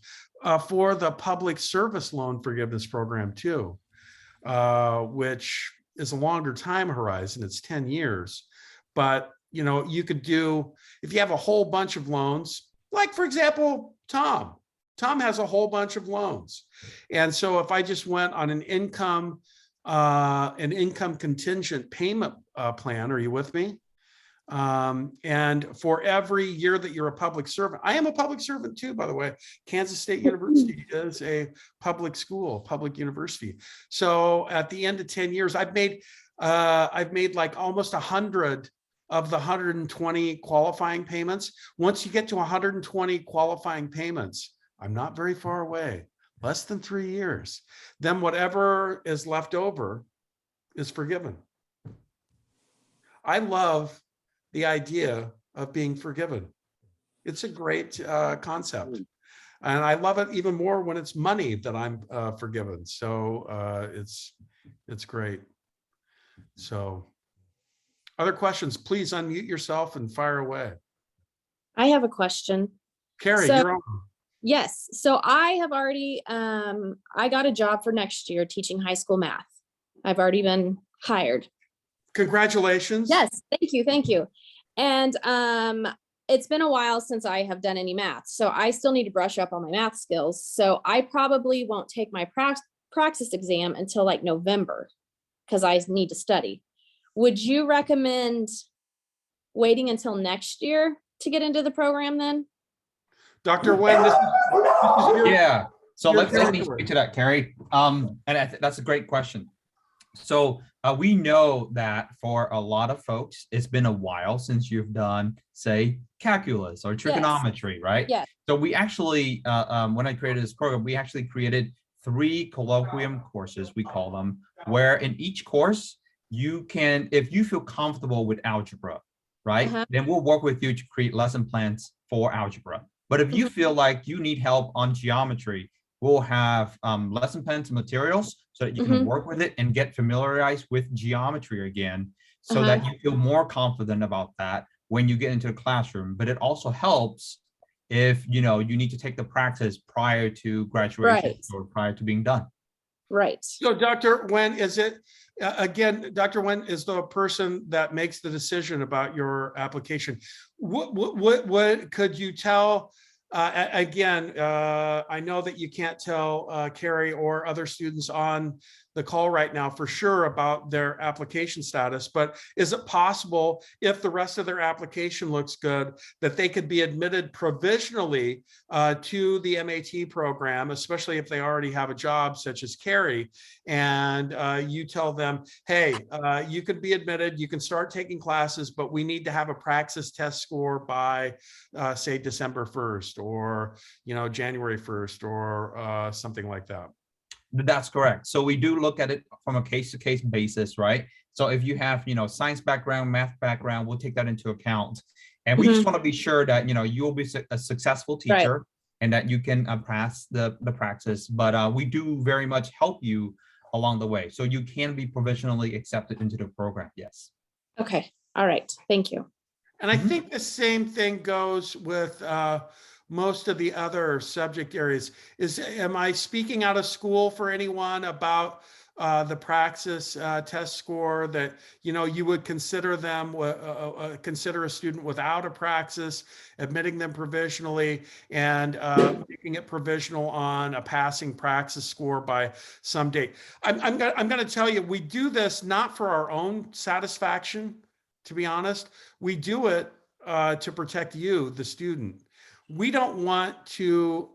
for the public service loan forgiveness program too, which is a longer time horizon. It's 10 years, but you could do, if you have a whole bunch of loans, like, for example, Tom has a whole bunch of loans. And so if I just went on an income contingent payment plan, are you with me? And for every year that you're a public servant, I am a public servant too, by the way. Kansas State University is a public school, public university. So at the end of 10 years, I've made like almost 100 of the 120 qualifying payments. Once you get to 120 qualifying payments, I'm not very far away, less than 3 years. Then whatever is left over is forgiven. I love the idea of being forgiven. It's a great concept. And I love it even more when it's money that I'm forgiven. So it's great. So other questions, please unmute yourself and fire away. I have a question. Carrie, So- you're on. Yes, so I have already, I got a job for next year teaching high school math. I've already been hired. Congratulations. Yes, thank you. And it's been a while since I have done any math, so I still need to brush up on my math skills. So I probably won't take my praxis exam until like November, because I need to study. Would you recommend waiting until next year to get into the program then? Dr. Wayne, this is your, Yeah, so your let me territory. speak to that, Carrie. And that's a great question. So we know that for a lot of folks, it's been a while since you've done, say, calculus or trigonometry, right? Yes. So we actually, when I created this program, we actually created 3 colloquium courses, we call them, where in each course, you can, if you feel comfortable with algebra, right, then we'll work with you to create lesson plans for algebra. But if you feel like you need help on geometry, we'll have lesson plans and materials so that you can work with it and get familiarized with geometry again, so that you feel more confident about that when you get into the classroom. But it also helps if you need to take the practice prior to graduation or prior to being done. Right. So Dr. Wen, is it, again, Dr. Wen is the person that makes the decision about your application. What could you tell, again, I know that you can't tell Carrie or other students on the call right now for sure about their application status, but is it possible, if the rest of their application looks good, that they could be admitted provisionally to the MAT program, especially if they already have a job such as Carrie, and you tell them, hey, you could be admitted, you can start taking classes, but we need to have a praxis test score by say December 1st or January 1st or something like that. That's correct. So we do look at it from a case-to-case basis, right? So if you have, science background, math background, we'll take that into account. And we just want to be sure that, you'll be a successful teacher and that you can pass the praxis. But we do very much help you along the way. So you can be provisionally accepted into the program. Yes. Okay. All right. Thank you. And I think the same thing goes with most of the other subject areas. Am I speaking out of school for anyone about the praxis test score that you would consider them consider a student without a praxis, admitting them provisionally, and making it provisional on a passing praxis score by some date? I'm going to tell you, we do this not for our own satisfaction. To be honest, we do it to protect you, the student. We don't want to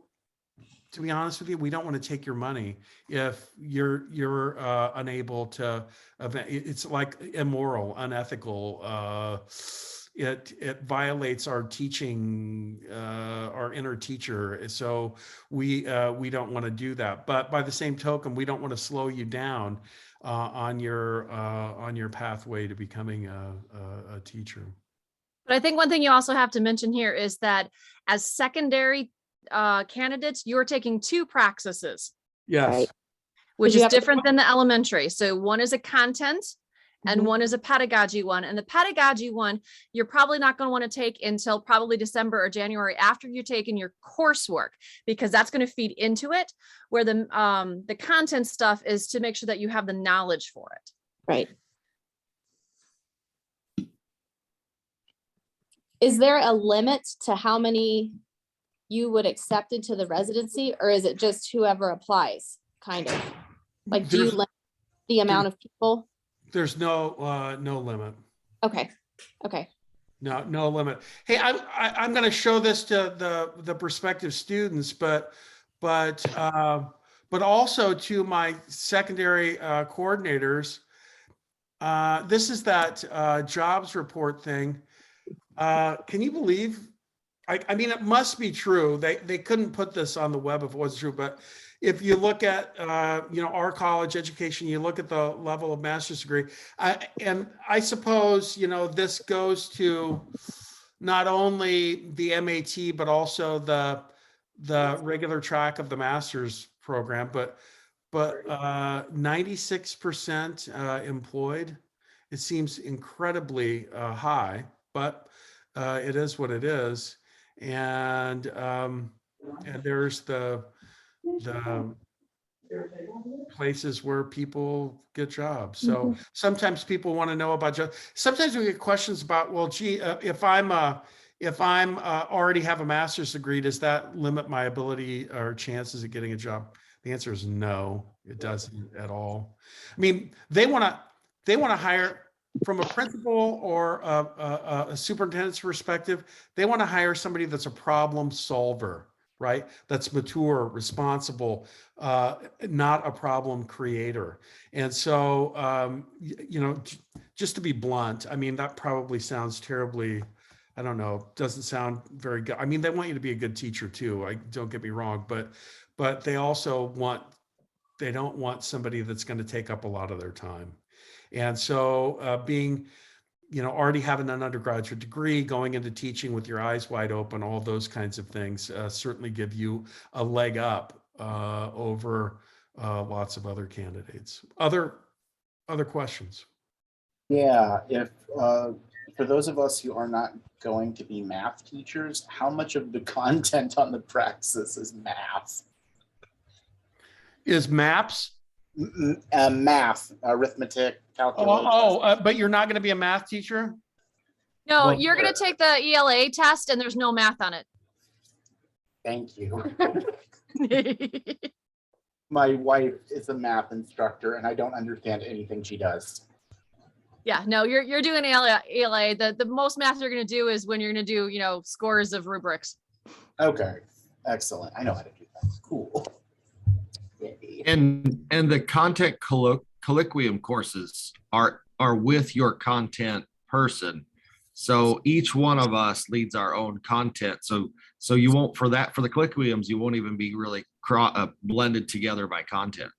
be honest with you, we don't want to take your money if you're unable to. It's like immoral, unethical. It violates our teaching, our inner teacher. So we don't want to do that. But by the same token, we don't want to slow you down on your pathway to becoming a teacher. But I think one thing you also have to mention here is that as secondary candidates, you're taking 2 praxises. Yes. Right. Which You is have to- different than the elementary. So one is a content and one is a pedagogy one. And the pedagogy one, you're probably not going to want to take until probably December or January after you've taken your coursework, because that's going to feed into it, where the content stuff is to make sure that you have the knowledge for it. Right. Is there a limit to how many you would accept into the residency, or is it just whoever applies, kind of? Like, do you limit the amount of people? There's no limit. Okay. Okay. No limit. Hey, I'm going to show this to the prospective students, but also to my secondary coordinators. This is that jobs report thing. Can you believe? I mean, it must be true. They couldn't put this on the web if it wasn't true. But if you look at our college education, you look at the level of master's degree, and I suppose this goes to not only the MAT but also the regular track of the master's program. But 96% employed. It seems incredibly high, but it is what it is. And there's the places where people get jobs. So sometimes people want to know about jobs. Sometimes we get questions about, well, gee, if I'm already have a master's degree, does that limit my ability or chances of getting a job? The answer is no, it doesn't at all. I mean, they want to hire, from a principal or a superintendent's perspective, they want to hire somebody that's a problem solver, right? That's mature, responsible, not a problem creator. And so, just to be blunt, I mean, that probably sounds terribly, I don't know, doesn't sound very good. I mean, they want you to be a good teacher too. Don't get me wrong, but they also they don't want somebody that's going to take up a lot of their time. And so being, already having an undergraduate degree, going into teaching with your eyes wide open, all those kinds of things certainly give you a leg up over lots of other candidates. Other questions? Yeah, if for those of us who are not going to be math teachers, how much of the content on the praxis is math? Is MAPS? Math, arithmetic, calculus. But you're not going to be a math teacher? No, Well, you're going to take the ELA test and there's no math on it. Thank you. my wife is a math instructor and I don't understand anything she does. Yeah, no, you're doing ELA. The most math you're going to do is when you're going to do, scores of rubrics. Okay, excellent. I know how to do that. Cool. Yay. And the content colloquium courses are with your content person. So each one of us leads our own content. So you won't, for the colloquiums, you won't even be really blended together by content.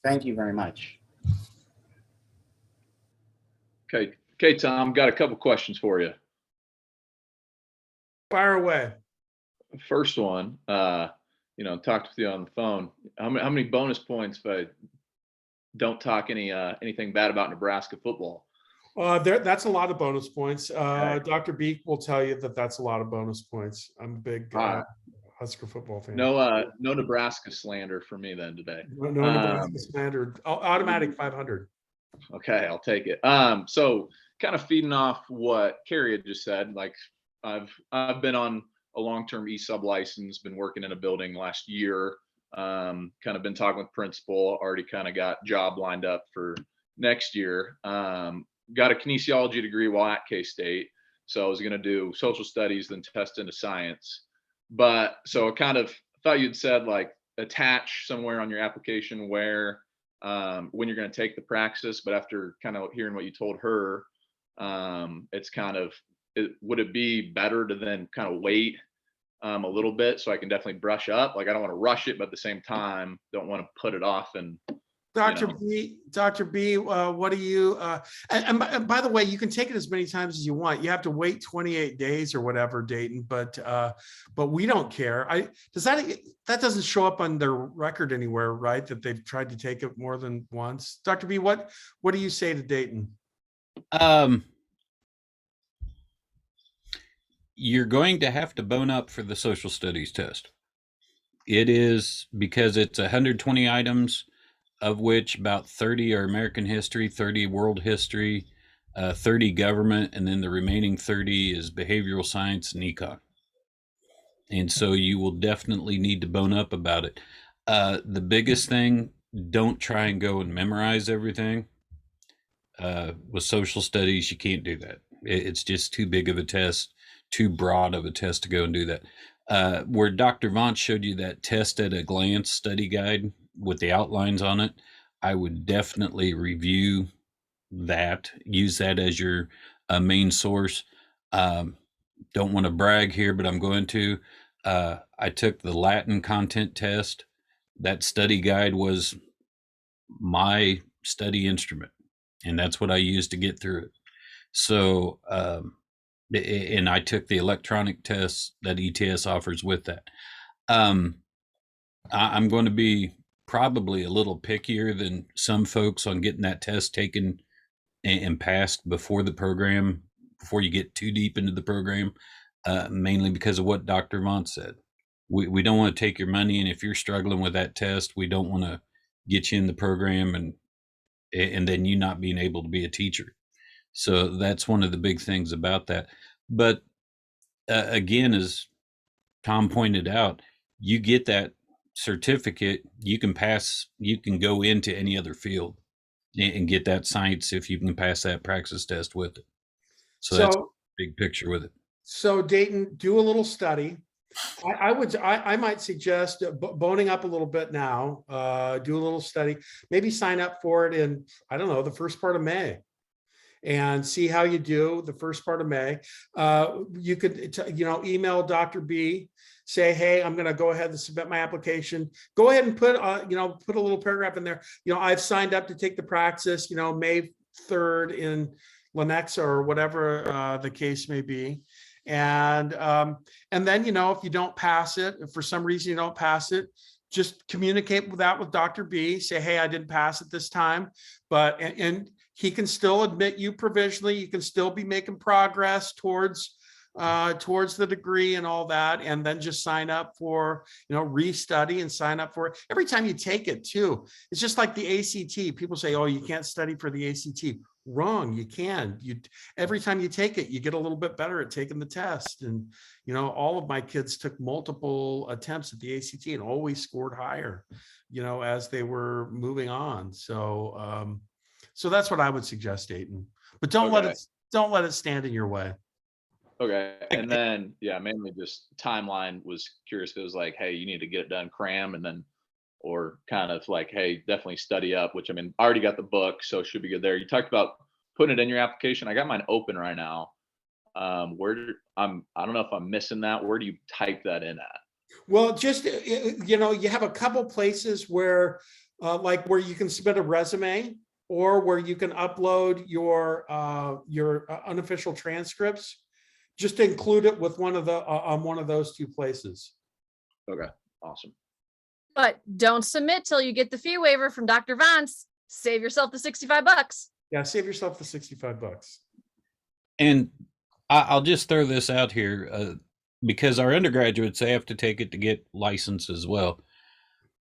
Thank you very much. Okay, Tom, got a couple questions for you. Fire away. First one, talked with you on the phone. How many bonus points if I don't talk anything bad about Nebraska football? That's a lot of bonus points. Okay. Dr. Beek will tell you that that's a lot of bonus points. I'm a big Husker football fan. No Nebraska slander for me then today. No Nebraska slander. Automatic 500. Okay, I'll take it. So kind of feeding off what Carrie had just said, like I've been on a long-term e-sub license, been working in a building last year, kind of been talking with principal, already kind of got job lined up for next year. Got a kinesiology degree while at KState. So I was going to do social studies, then test into science. But so I kind of thought you'd said like attach somewhere on your application where when you're going to take the praxis, but after kind of hearing what you told her, it's kind of, would it be better to then kind of wait a little bit so I can definitely brush up? Like I don't want to rush it, but at the same time, don't want to put it off. And Dr. B, what do you, and by the way, you can take it as many times as you want. You have to wait 28 days or whatever, Dayton, but we don't care. That doesn't show up on their record anywhere, right? That they've tried to take it more than once. Dr. B, what do you say to Dayton? You're going to have to bone up for the social studies test. It is because it's 120 items, of which about 30 are American history, 30 world history, 30 government, and then the remaining 30 is behavioral science and econ. And so you will definitely need to bone up about it. The biggest thing, don't try and go and memorize everything. With social studies, you can't do that. It's just too big of a test, too broad of a test to go and do that. Where Dr. Vaughn showed you that test at a glance study guide with the outlines on it, I would definitely review that, use that as your main source. Don't want to brag here, but I'm going to. I took the Latin content test. That study guide was my study instrument, and that's what I used to get through it. So, and I took the electronic tests that ETS offers with that. I'm going to be probably a little pickier than some folks on getting that test taken and passed before the program, before you get too deep into the program, mainly because of what Dr. Vaughn said. We don't want to take your money, and if you're struggling with that test, we don't want to get you in the program and then you not being able to be a teacher. So that's one of the big things about that. But again, as Tom pointed out, you get that certificate, you can go into any other field and get that science if you can pass that praxis test with it. So that's a big picture with it. So Dayton, do a little study. I might suggest boning up a little bit now, do a little study, maybe sign up for it in, I don't know, the first part of May, and see how you do the first part of May. You could, email Dr. B, say, hey, I'm going to go ahead and submit my application. Go ahead and put a little paragraph in there. I've signed up to take the praxis, May 3rd in Lenexa or whatever the case may be. And then, if you don't pass it, if for some reason you don't pass it, just communicate with Dr. B, say, hey, I didn't pass it this time, and he can still admit you provisionally. You can still be making progress towards the degree and all that, and then just sign up for, restudy and sign up for it. Every time you take it too, it's just like the ACT. People say, oh, you can't study for the ACT. wrong. You can. Every time you take it, you get a little bit better at taking the test. And all of my kids took multiple attempts at the ACT and always scored higher, as they were moving on. So so that's what I would suggest, Dayton. But don't let it stand in your way. Okay. And then, yeah, mainly just timeline. Was curious if it was like, hey, you need to get it done, cram, and then, or kind of like, hey, definitely study up, which I mean, I already got the book, so should be good there. You talked about putting it in your application. I got mine open right now. I don't know if I'm missing that. Where do you type that in at? Well, just, you have a couple places where, like where you can submit a resume, or where you can upload your unofficial transcripts. Just include it with one of those two places. Okay, awesome. But don't submit till you get the fee waiver from Dr. Vance. Save yourself the $65. Yeah, save yourself the $65. And I'll just throw this out here, because our undergraduates, they have to take it to get licensed as well.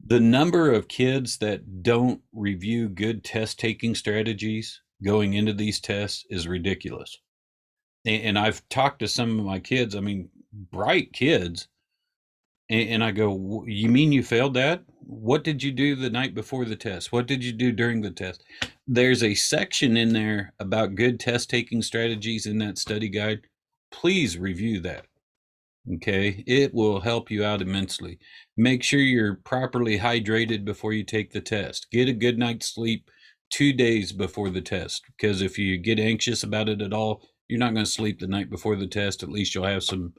The number of kids that don't review good test taking strategies going into these tests is ridiculous. And I've talked to some of my kids, I mean, bright kids, and I go, you mean you failed that? What did you do the night before the test? What did you do during the test? There's a section in there about good test taking strategies in that study guide. Please review that. Okay, it will help you out immensely. Make sure you're properly hydrated before you take the test. Get a good night's sleep 2 days before the test, because if you get anxious about it at all, you're not going to sleep the night before the test. At least you'll have some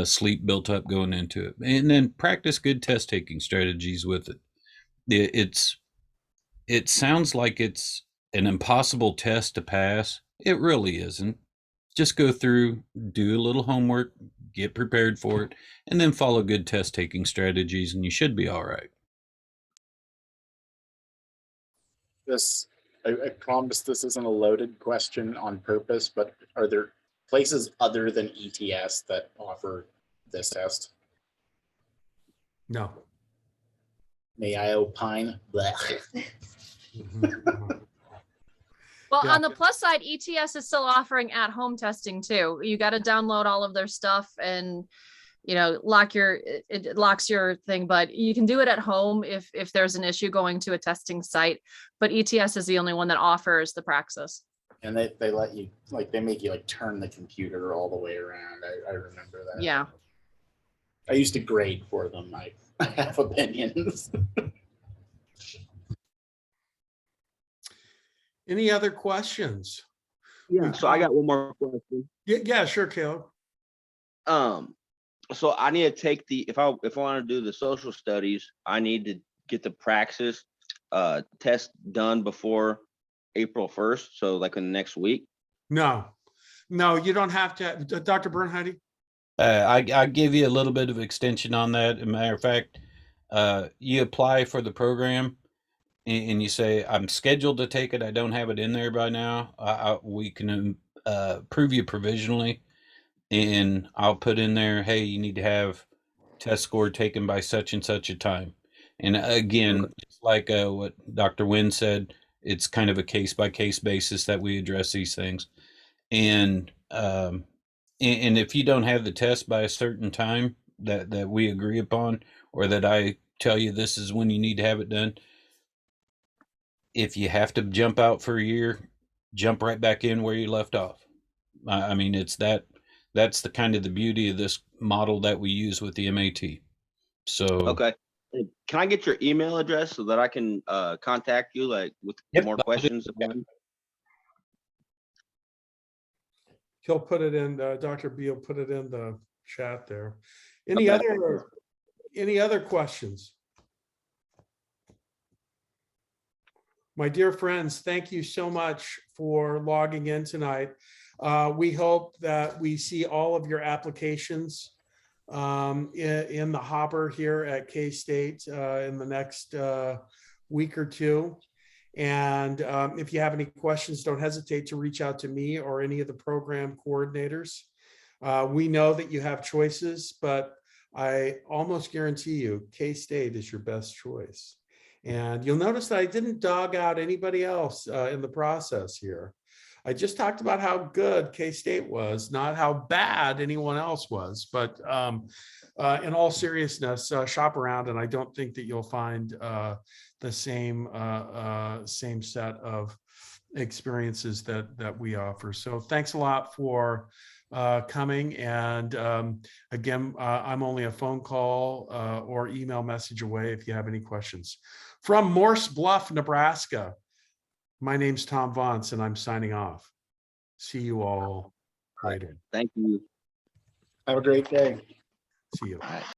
sleep built up going into it. And then practice good test taking strategies with it. It sounds like it's an impossible test to pass. It really isn't. Just go through, do a little homework, get prepared for it, and then follow good test taking strategies, and you should be all right. I promise this isn't a loaded question on purpose, but are there places other than ETS that offer this test? No. May I opine? Well, Yeah. on the plus side, ETS is still offering at-home testing too. You got to download all of their stuff and, it locks your thing, but you can do it at home if there's an issue going to a testing site. But ETS is the only one that offers the praxis. And they let you, they make you turn the computer all the way around. I remember that. Yeah. I used to grade for them. I have opinions. Any other questions? Yeah. So I got one more question. Yeah, sure, Caleb. So I need to take if I want to do the social studies, I need to get the praxis test done before April 1st. So in the next week. No, you don't have to. Dr. Bernheide? I give you a little bit of extension on that. As a matter of fact, you apply for the program and you say, I'm scheduled to take it. I don't have it in there by now. We can approve you provisionally. And I'll put in there, hey, you need to have test score taken by such and such a time. And again, just like what Dr. Wynn said, it's kind of a case-by-case basis that we address these things. And if you don't have the test by a certain time that we agree upon, or that I tell you this is when you need to have it done, if you have to jump out for a year, jump right back in where you left off. I mean, that's the kind of the beauty of this model that we use with the MAT. So okay, can I get your email address so that I can contact you with more questions? He'll put it in. Dr. B will put it in the chat there. Any other questions? My dear friends, thank you so much for logging in tonight. We hope that we see all of your applications in the hopper here at KState in the next week or two. And if you have any questions, don't hesitate to reach out to me or any of the program coordinators. We know that you have choices, but I almost guarantee you KState is your best choice. And you'll notice that I didn't dog out anybody else in the process here. I just talked about how good K-State was, not how bad anyone else was. But in all seriousness, shop around, and I don't think that you'll find the same set of experiences that we offer. So thanks a lot for coming. And again, I'm only a phone call or email message away if you have any questions. From Morse Bluff, Nebraska, my name's Tom Vance, and I'm signing off. See you all later. Thank you. Have a great day. See you.